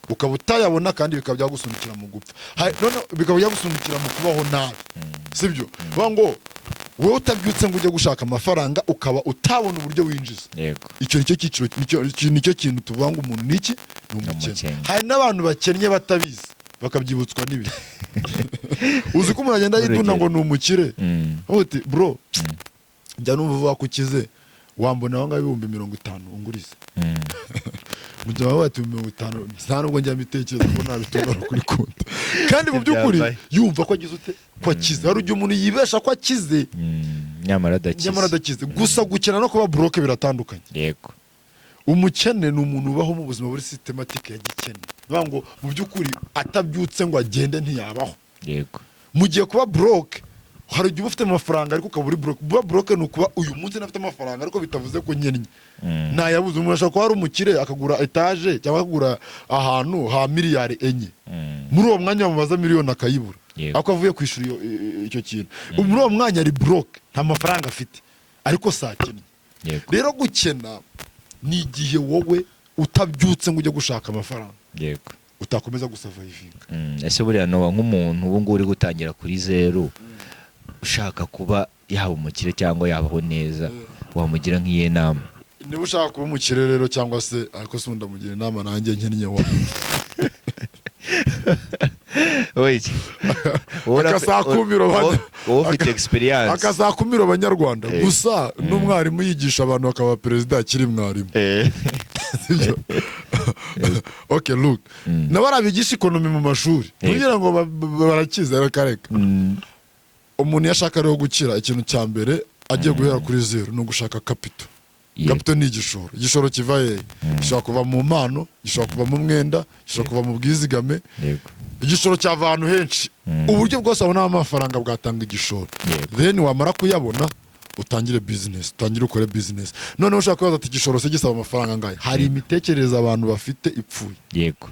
ukaba utayabona kandi bikaba byagusunikira mu gupfa, none bikaba byagusunikira mu kubaho nabi, sibyo? Bavuga ngo wowe utabyutse ngo ujye gushaka amafaranga ukaba utabona uburyo winjiza. Icyo nicyo cyiciro, nicyo kintu tuvuga ngo umuntu niki ni umukene. Hari n'abantu bakennye batabizi bakabyibutswa n'ibintu. Uzi ko umuntu agenda yituna ngo ni umukire. Uti bro, njya numva uvuga ko ukize, wambona aho ngaho 50,000 ungurize mu gihe wawe 50,000 nta nubwo njya mbitekereza ko nabitora kuri konti kandi mu by'ukuri yumva ko agize ute ko akize hari ujya umuntu yibesha ko akize nyamara adakize gusa gukena no kuba broke biratandukanye. Yego, umukene ni umuntu ubaho mu buzima buri systematic ya gikene, bivuga ngo mu by'ukuri atabyutse ngo agende ntiyabaho. Yego, mu gihe kuba broke hari igihe ufite amafaranga ariko ukaba uri broke. Kuba broke ni ukuba uyu munsi nafite amafaranga ariko bitavuze ko nyennye ntayabuze. Umuntu ashobora kuba ari umukire akagura etage cyangwa akagura ahantu ha miliyari 4 muri uwo mwanya bamubaza miliyoni akayibura ako avuye kwishura icyo kintu. Muri uwo mwanya ari broke, nta mafaranga afite ariko sakennye. Rero gukena ni igihe wowe utabyutse ngo ujye gushaka amafaranga. Yego, utakomeza gusavayivinga. Ese buriya Nowa nk'umuntu ubu ngubu uri gutangira kuri zero ushaka kuba yaba umukire cyangwa yabaho neza, wamugira nk'iye nama? Niba ushaka kuba umukire rero cyangwa se ariko se ndamugira inama nanjye nkennye wa akazakumira abanyarwanda gusa n'umwarimu yigisha abantu akaba perezida akiri mwarimu. Okay, look, n'abarabigisha economy mu mashuri kugira ngo barakiza rakareka. Umuntu yashaka rero gukira, ikintu cya mbere agiye guhera kuri zero no gushaka capital. Capital ni igishoro. Igishoro kiva he? Gishobora kuva mu mpano, gishobora kuva mu mwenda, gishobora kuva mu bwizigame. Igishoro cyava ahantu henshi. Uburyo bwose abona amafaranga bwatanga igishoro. Then wamara kuyabona utangire business, utangire ukore business. None ushaka kubaza ati igishoro se gisaba amafaranga ngahe? Hari imitekerereze abantu bafite ipfuye. Yego,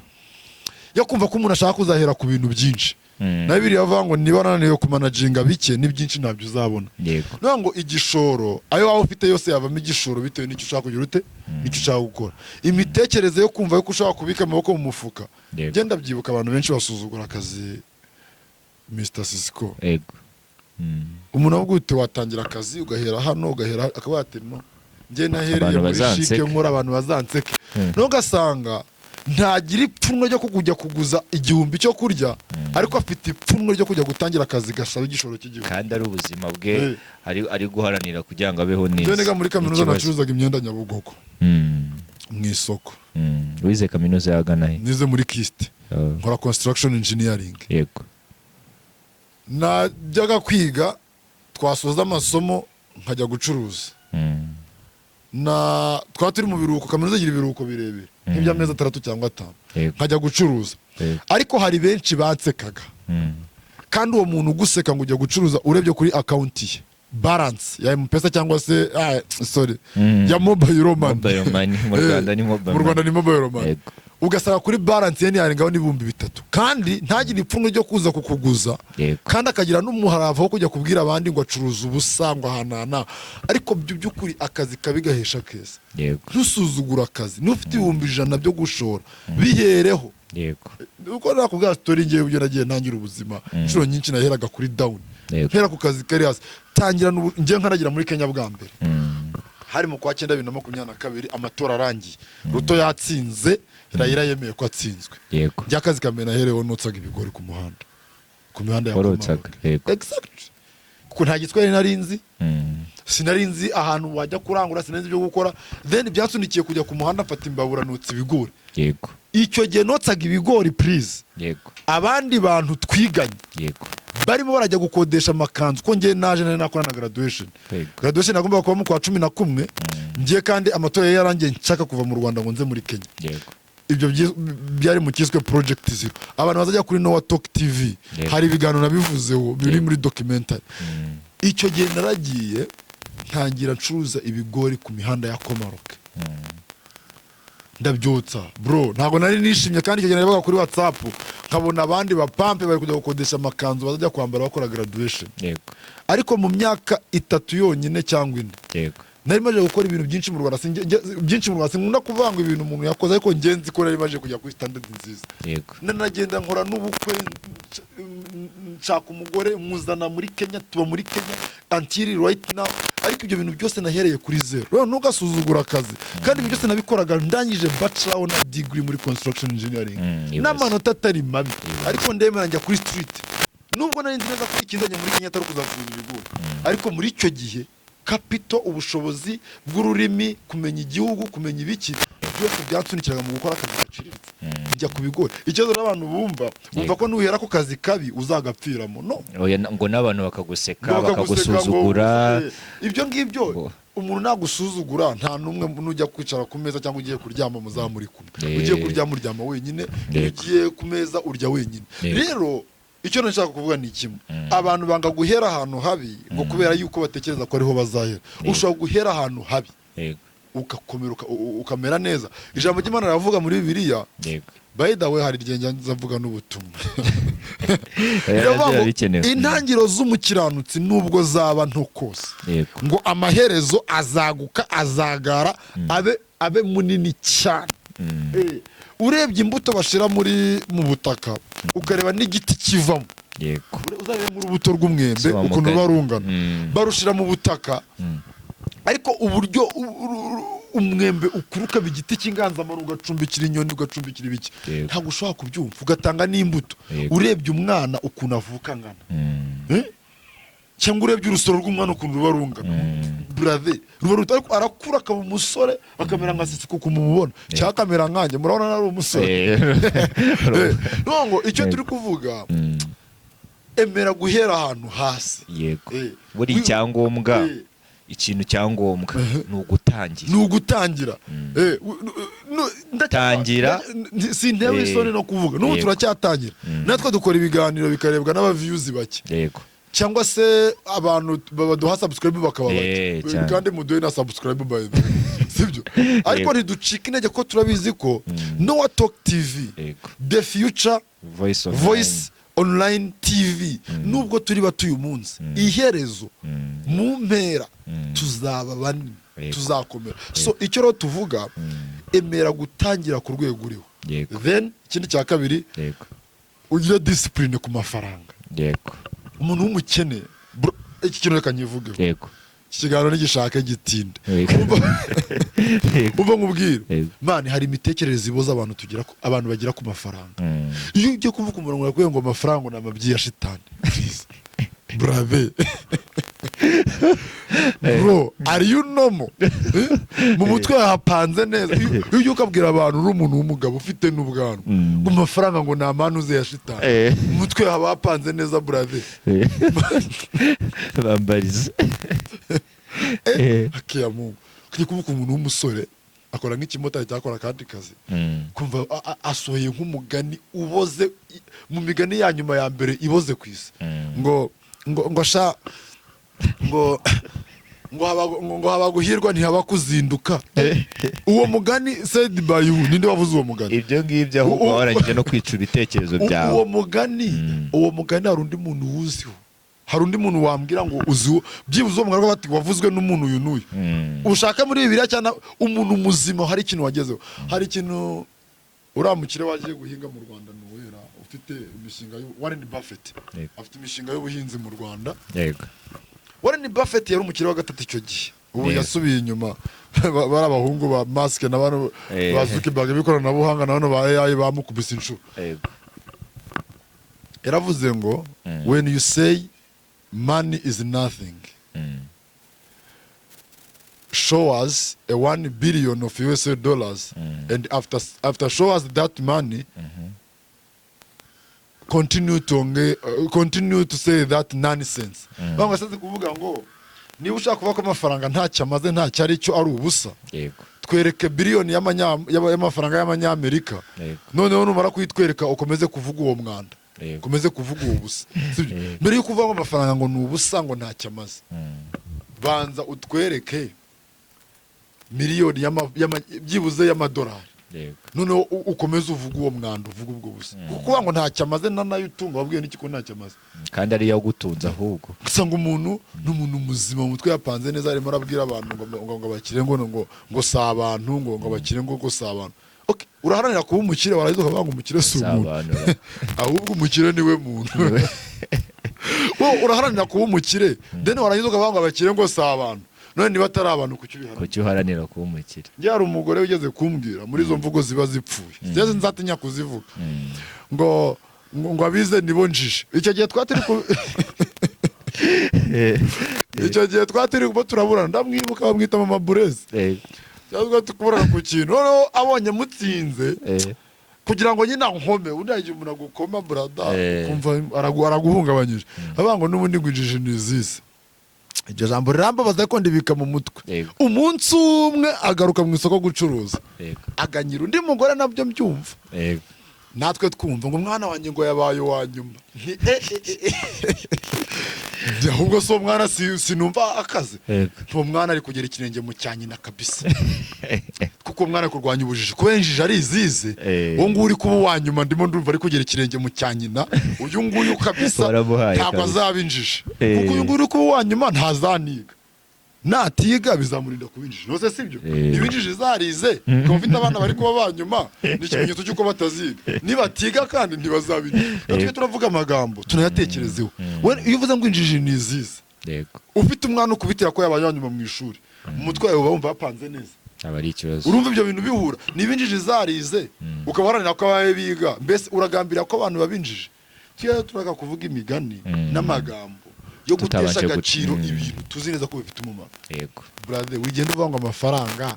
yo kumva ko umuntu ashaka kuzahera ku bintu byinshi. Na Bibiliya bavuga ngo niba nananiwe kumanaginga bike ni byinshi ntabyo uzabona. None ngo igishoro ayo waba ufite yose yavamo igishoro bitewe n'icyo ushaka kugira ute n'icyo ushaka gukora. Imitekerereze yo kumva yuko ushaka kubika amaboko mu mufuka. Genda byibuka abantu benshi basuzugura akazi Mr. Sisco. Yego, umuntu avuga ute watangira akazi ugahera hano ugahera akaba ati no njye nahereye muri shike nkora abantu bazanseke. No gasanga ntagira ipfunwe ryo kujya kuguza 1,000 cyo kurya ariko afite ipfunwe ryo kujya gutangira akazi gasaba igishoro cy'igihugu kandi ari ubuzima bwe ari guharanira kugira ngo abeho neza. Nega muri kaminuza nacuruzaga imyenda Nyabugogo mu isoko. Wize kaminuza yagana he? Nize muri KIST, nkora construction engineering. Yego, najyaga kwiga twasoza amasomo nkajya gucuruza. Twaba turi mu biruhuko, kaminuza igira ibiruhuko birebire nk'iby'amezi 3 cyangwa 5 nkajya gucuruza. Ariko hari benshi bansekaga kandi uwo muntu uguseka ngo ujya gucuruza urebye kuri account ye balance ya M-Pesa cyangwa se ya mobile money mu Rwanda ni mobile money ugasanga kuri balance ye yarengaho n'3,000 kandi ntagire ipfunwe ryo kuza kukuguza kandi akagira n'umuharava wo kujya kubwira abandi ngo acuruza ubusangwa hanana. Ariko by'ukuri akazi kabigahesha keza. Ntusuzugura akazi. N'ufite 100 byo gushora bihereho. Uko nakubwira story ngiye ubyo nagiye ntangira ubuzima inshuro nyinshi naheraga kuri down. Hera ku kazi kari hasi tangira ngiye nkanagira muri Kenya bwa mbere. Hari mu kwa 2022 amatora arangiye Ruto yatsinze Raila yemeye ko atsinzwe. Byakazi kamena hereho notsaga ibigori ku muhanda. Ku mihanda ya Komoroka. Exactly. Kuko nta gitwari narinzi. Sinarinzi ahantu wajya kurangura, sinarinzi byo gukora. Then byasunikiye kujya ku muhanda mfata imbabura notsa ibigori. Icyo gihe notsaga ibigori please. Abandi bantu twiganye. Barimo barajya gukodesha amakanzu ko ngiye naje nakora na graduation. Graduation nagomba kuba mu kwa 11 ngiye kandi amatora yarangiye nshaka kuva mu Rwanda ngo nze muri Kenya. Ibyo byari mu kiswe Project Zero. Abantu bazajya kuri Nowa Talk TV hari ibiganiro nabivuzeho biri muri documentary. Icyo gihe naragiye ntangira ncuruza ibigori ku mihanda ya Komoroka. Ndabyotsa bro, ntago nari nishimye kandi icyo gihe nabaga kuri WhatsApp nkabona abandi bapampe bari kujya gukodesha amakanzu bazajya kwambara bakora graduation. Ariko mu myaka 3 yonyine cyangwa 4 nari maje gukora ibintu byinshi mu Rwanda. Byinshi mu Rwanda nkunda kuvuga ngo ibintu umuntu yakoze ariko ngenzi ko nari maje kujya kuri standard nziza. Nagenda nkora n'ubukwe nshaka umugore muzana muri Kenya, tuba muri Kenya until right now. Ariko ibyo bintu byose nahereye kuri zero. Rero ntugasuzugura akazi kandi ibyo byose nabikoraga ndangije bachelor on degree muri construction engineering n'amanota atari mabi. Ariko ndemera njya kuri street nubwo nari nzi neza ko ikizanye muri Kenya atari kuzafunga ibigori. Ariko muri icyo gihe kapito, ubushobozi bw'ururimi, kumenya igihugu, kumenya ibiki byose byatsunikiraga mu gukora akazi gaciriritse bijya ku bigoye. Ikibazo n'abantu bumva ko nuhera ku kazi kabi uzagapfiramo. No, ngo n'abantu bakaguseka bakagusuzugura. Ibyo ngibyo umuntu nagusuzugura nta numwe nujya kwicara ku meza cyangwa ugiye kuryama muzamuri kumwe. Ugiye kuryama uryama wenyine, ugiye ku meza urya wenyine. Rero icyo nashaka kuvuga ni kimwe, abantu banga guhera ahantu habi ngo kubera yuko batekereza ko ariho bazahera. Ushobora guhera ahantu habi ugakomera ukamera neza. Ijambo ry'Imana riravuga muri Bibiliya, by the way hari igihe nzavuga n'ubutumwa intangiriro z'umukiranutsi nubwo zaba nto kose ngo amaherezo azaguka, azagara, abe munini cyane. Urebye imbuto bashira mu butaka ukareba n'igiti kivamo, uzarebe mu rubuto rw'umwembe ukuntu barungana, barushira mu butaka, ariko uburyo umwembe ukuruka igiti cy'inganzamarumbo ugacumbikira inyoni, ugacumbikira ibiki, ntabwo ushobora kubyumva. Ugatanga n'imbuto, urebye umwana ukuntu avuka angana, cyangwa urebye urusoro rw'umwana ukuntu ruba rungana, brother, ariko arakura akaba umusore akamera nka sisi kuko mumubona, cyangwa akamera nkanjye, murabona ari umusore. Nongo icyo turi kuvuga, emera guhera ahantu hasi. Buri icyangombwa, ikintu cyangombwa ni ugutangira. Tangira, sintewe isoni no kuvuga n'ubu turacyatangira. Natwe dukora ibiganiro bikarebwa n'aba-views bake, cyangwa se abantu baduha subscribe bakaba bake, kandi muduhe na subscribe by the way, sibyo? Ariko ntiducika intege ko turabizi ko Noah Talk TV, the future voice online TV, nubwo turi batuye umunsi, iherezo mu mpera tuzaba banini, tuzakomera. So icyo rero tuvuga, emera gutangira ku rwego uriho. Then ikindi cya kabiri, ugira discipline ku mafaranga. Umuntu w'umukene, iki kintu reka nyivugeho, ikiganiro nigishaka gitinde. Umva nkubwire, mani hari imitekerereze iboza abantu bagira ku mafaranga. Iyo ugiye kuvuga umurongo yakubwiye ngo amafaranga ni amabyi ya shitani, brave bro, are you normal? Mu mutwe hapanze neza. Iyo ugiye ukabwira abantu uri umuntu w'umugabo ufite n'ubwanwa ngo amafaranga ngo ni amanuze ya shitani, mu mutwe haba hapanze neza, brave. Bambariza hakiya Mungu. Kujya kuvuga umuntu w'umusore akora nk'ikimotari cyakora kandi kazi, kumva asohoye nk'umugani uboze mu migani ya nyuma ya mbere iboze ku isi, ngo haba guhirwa ntihaba kuzinduka. Uwo mugani said by you, ninde wavuze uwo mugani? Ibyo ngibyo ahubwo warangije no kwica ibitekerezo byawe. Uwo mugani hari undi muntu wuziho, hari undi muntu wambwira ngo uziho byibuze uwo mugani bati wavuzwe n'umuntu uyu n'uyu. Ushaka muri Bibiliya cyane umuntu muzima hari ikintu wagezeho, hari ikintu uramukire wagiye guhinga mu Rwanda n'uwera ufite imishinga Warren Buffett, afite imishinga y'ubuhinzi mu Rwanda. Warren Buffett yari umukire wa gatatu icyo gihe, ubu yasubiye inyuma. Bari abahungu ba Musk na bano ba Zuckerberg b'ikoranabuhanga na bano ba AI bamukubise inshuro. Yaravuze ngo when you say money is nothing, show us a 1 billion of USA dollars, and after show us that money, continue to say that nonsense. Banga sase kuvuga ngo niba ushaka kuvuga ko amafaranga ntacyo amaze, ntacyo ari cyo, ari ubusa, twereke biliyoni y'amafaranga y'amanyamerika, noneho numara kuyitwereka ukomeze kuvuga uwo mwanda, ukomeze kuvuga uwo busa. Mbere yo kuvuga ngo amafaranga ngo ni ubusa, ngo ntacyo amaze, banza utwereke miliyoni byibuze y'amadolari, noneho ukomeze uvuga uwo mwanda, uvuga ubwo busa. Kuko ngo ntacyo amaze nayo utunga, wabwiye n'iki ko ntacyo amaze, kandi ari yagutunza ahubwo. Gusa ngo umuntu n'umuntu muzima mu mutwe yapanze neza, arimo arabwira abantu ngo bakire ngo si abantu, ngo bakire ngo si abantu. Okay, uraharanira kuba umukire, waragize ukavuga ngo umukire si umuntu, ahubwo umukire niwe muntu. Uraharanira kuba umukire, then waragize ukavuga ngo abakire ngo si abantu, none niba atari abantu kuki uharanira kuba umukire? Byari umugore ugeze kumbwira muri izo mvugo ziba zipfuye, zeze nzatinya kuzivuga, ngo abize nibo njije. Icyo gihe twatiri icyo gihe twatiri kuba turaburana ndamwibuka bamwita mama Burezi cyangwa tukuburana ku kintu noneho abonye mutsinze kugira ngo nyine nkome undi yagiye umuntu agukoma brada kumva araguhungabanyije abango n'ubundi ngwijije nizise iryo jambo rirambabaza ko ndibika mu mutwe umunsi umwe agaruka mu isoko gucuruza aganyira undi mugore nabyo mbyumva natwe twumva ngo umwana wanjye ngo yabaye wa nyuma ahubwo so mwana sinumva akaze uwo mwana ari kugera ikirenge mu cyanyina kabisa kuko mwana kurwanya ubujiji kubenjije ari izize uwo nguwo uri kuba wa nyuma ndimo ndumva ari kugera ikirenge mu cyanyina uyu nguyu kabisa ntabwo azabinjije kuko uyu nguyu uri kuba wa nyuma ntazaniga natiga bizamurinda kubinjije nose sibyo ibinjije zarize ko mfite abana bari kuba banyuma n'ikimenyetso cyuko bataziga nibatiga kandi ntibazabinjije natwe turavuga amagambo tunayatekerezeho iyo uvuze ngo injiji nizize ufite umwana ukubitira ko yabaye wanyuma mu ishuri umutwe wawe uba wumva wapanze neza abari ikibazo urumva ibyo bintu bihura nibinjije zarize ukabaranira ko abaye biga mbese uragambira ko abantu babinjije tuya turaga kuvuga imigani n'amagambo yo gutesha agaciro ibintu tuzi neza ko bifite umumaro yego brother wigenda uvuga ngo amafaranga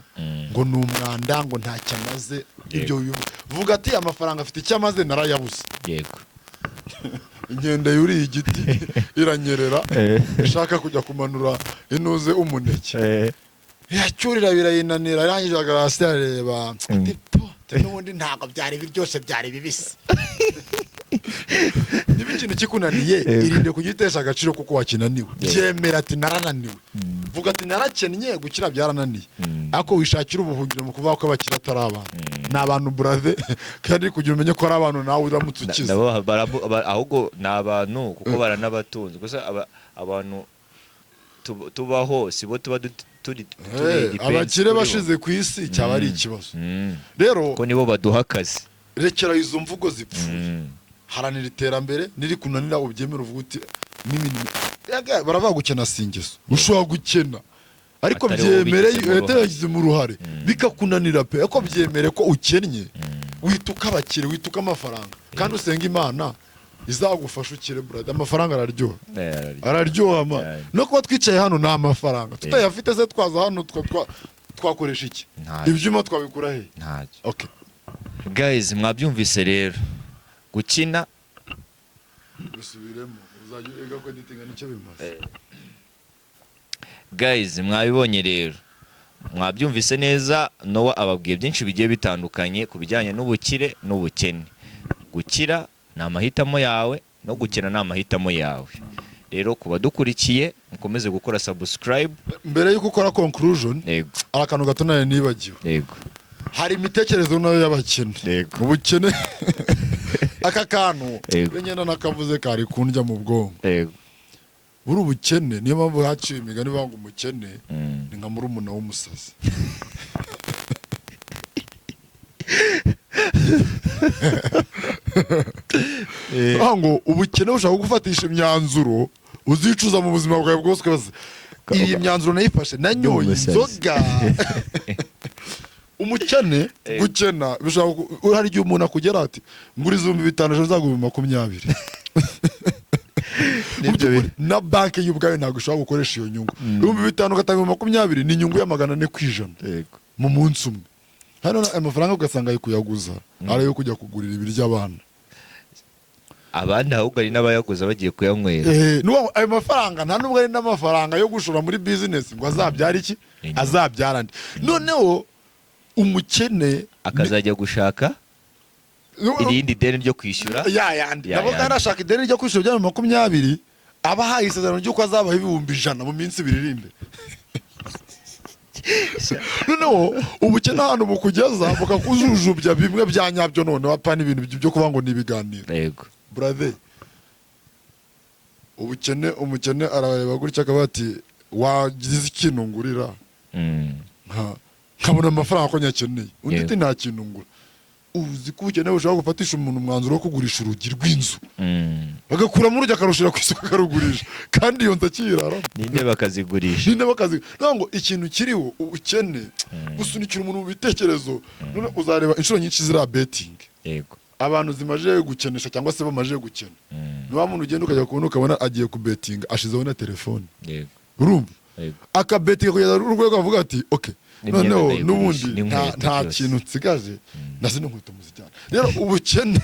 ngo ni umwanda ngo nta cyamaze ibyo vuga ati amafaranga afite icyamaze narayabuze yego ingenda yuri igiti iranyerera ishaka kujya kumanura inuze umuneke yacyurira birayinanira arangije agarasi areba n'ubundi ntabwo byari byose byari bibisi niba ikintu kikunaniye irinde kugitesha agaciro kuko wakinaniwe byemera ati narananiwe vuga ati narakennye gukira byarananiye ariko wishakira ubuhungiro mu kuvuga ko abakira atari abantu ni abantu brother kandi kugira umenye ko ari abantu nawe uramutse ukize ahubwo ni abantu kuko baranabatunze gusa abantu tubaho sibo tuba turi abakire bashize ku isi cyaba ari ikibazo rero ko nibo baduha akazi rekera izo mvugo zipfuye haranira iterambere niri kunanira ubyemera uvuga uti baravuga gukena singeso ushobora gukena ariko byemereye yagize mu ruhare bikakunanira pe ariko byemere ko ukennye wituka abakire wituka amafaranga kandi usenga Imana izagufasha ukire brother amafaranga araryoha no kuba twicaye hano na amafaranga tutayafite se twaza hano twakoresha iki ibyuma twabikura he okay guys mwabyumvise rero gukina usubiremo uzajya ko editinga nicyo bimaze guys mwabibonye rero mwabyumvise neza Noah ababwiye byinshi bigiye bitandukanye ku bijyanye n'ubukire n'ubukene gukira ni amahitamo yawe no gukina ni amahitamo yawe rero kuba dukurikiye mukomeze gukora subscribe mbere yuko ukora conclusion arakantu gato nayo nibagiwe yego hari imitekerezo nayo y'abakene ubukene aka kantu nyenda nakavuze kari kundya mu bwonko buri ubukene niyo mpamvu haciye imigani banga umukene ni nka murumuna w'umusazi ngo ubukene bushaka gufatisha imyanzuro uzicuza mu buzima bwawe bwose iyi myanzuro nayifashe nanyoye inzoga umukene gukena hari igihe umuntu akugera ati ngura 5,000 ejo nzaguha 20 na banki y'ubwayo ntabwo ushobora gukoresha iyo nyungu 5,000 ugatanga 20 ni inyungu ya 400 ku ijana mu munsi umwe hano amafaranga ugasanga ari kuyaguza ari yo kujya kugurira ibiryo abana abandi ahubwo ari n'abayaguza bagiye kuyanywera ayo mafaranga nta nubwo ari n'amafaranga yo gushora muri business ngo azabyara iki azabyara andi noneho umukene akazajya gushaka irindi deni ryo kwishyura nabo kandi ashaka ideni ryo kwishyura bya 20 aba haye isezerano ry'uko azabaho 100,000 mu minsi 2 iri imbere noneho ubukene hano bukugeza bukakujujubya bimwe bya nyabyo none wapana ibintu byo kuvuga ngo ni ibiganiro yego brother umukene arareba gutya akaba ati wagize ikintu ngurira nkabona amafaranga ko nyakeneye undi ati nta kintu ngura uzi ko ubukene bushobora gufatisha umuntu umwanzuro wo kugurisha urugi rw'inzu bagakuramo urugi akarushira ku isoko akarugurisha kandi iyo nzu akiyiraramo n'intebe bakazigurisha ngo ikintu kiriho ubukene gusunikira umuntu mu bitekerezo none uzareba inshuro nyinshi ziriya betting yego abantu zimaje gukenesha cyangwa se bamaje gukena ni wa muntu ugenda ukajya kubona ukabona agiye ku betting ashizeho na telefone urumva akabetinga kugeza urwego avuga ati okay noneho n'ubundi nta kintu nsigaje nasi n'inkweto muzijyana rero ubukene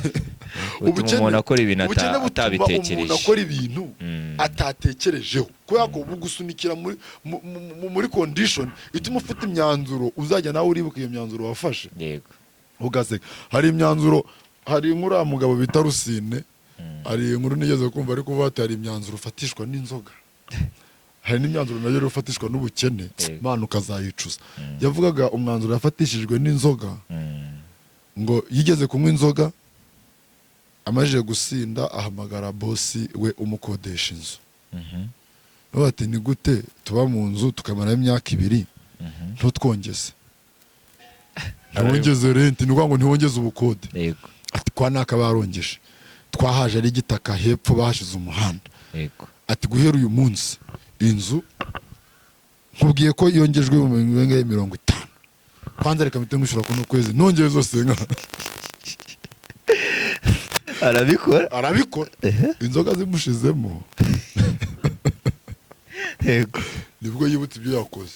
umuntu akora ibintu atabitekereje umuntu akora ibintu atatekerejeho kubera ko bugusunikira muri condition ituma ufite imyanzuro uzajya nawe uribuka iyo myanzuro wafashe yego ugaseka hari imyanzuro hari inkuru mugabo bita Rusine hari inkuru nigeze kumva ariko bati hari imyanzuro ufatishwa n'inzoga hari n'imyanzuro nayo ufatishwa n'ubukene mana ukazayicuza yavugaga umwanzuro yafatishijwe n'inzoga ngo yigeze kunywa inzoga amajije gusinda ahamagara bosi we umukodesha inzu bati ni gute tuba mu nzu tukamara imyaka 2 ntutwongeze ntiwongeze renti ni ngo ntiwongeze ubukode ati kwa naka barongeje twahaje ari gitaka hepfo bahashize umuhanda ati guhera uyu munsi inzu nkubwiye ko yongejwe mu 50 kwanza reka mpite ngushura ko n'ukwezi nongeye zose nka arabikora inzoga zimushizemo yego nibwo yibutse ibyo yakoze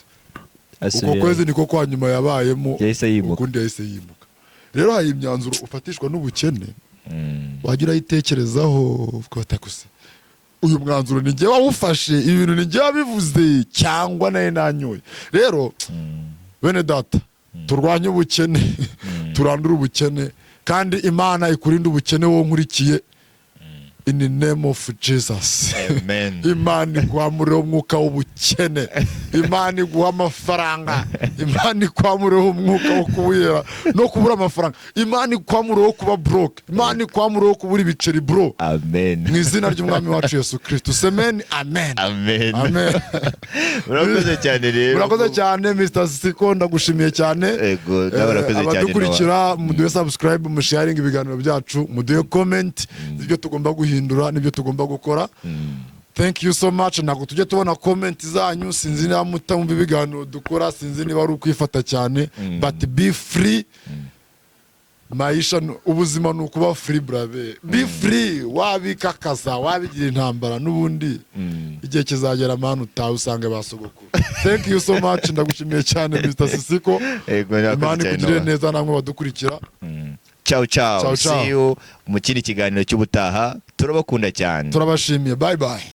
uko kwezi niko kwa nyuma yabayemo ukundi yahise yimuka rero hari imyanzuro ufatishwa n'ubukene wagira yitekerezaho ukatakuse uyu mwanzuro ni ngiye wawufashe ibintu ni ngiye wabivuze cyangwa naye nanyoye rero bene data turwanye ubukene turandura ubukene kandi Imana ikurinda ubukene wo nkurikiye in the name of Jesus. Amen. Imana iguhamure umwuka w'ubukene, Imana iguha amafaranga, Imana iguhamure umwuka wo kubura no kubura amafaranga, Imana iguhamure wo kuba broke, Imana iguhamure wo kubura ibiceri bro. Amen. Mu izina ry'umwami wacu Yesu Kristo. Amen. Amen. Amen. Amen. Murakoze cyane rero. Murakoze cyane Mr. Siko, ndagushimiye cyane. Yego, murakoze cyane. Abadukurikira muduhe subscribe, mu sharing ibiganiro byacu, muduhe comment ibyo tugomba guhindura nibyo tugomba gukora. Thank you so much. Ntabwo tujye tubona comment zanyu, sinzi niba mutamva ibiganiro dukora, sinzi niba ari ukwifata cyane, but be free. Maisha ubuzima nukuba free brave. Be free, wabikakaza, wabigira intambara nubundi igihe kizagera manu utawe usange basogokuru. Thank you so much. Ndagushimiye cyane Mr. Sisiko. Imana ikugirire neza namwe badukurikira. Ciao ciao. See you mu kindi kiganiro cy'ubutaha. Turabakunda cyane. Turabashimiye. Bye bye.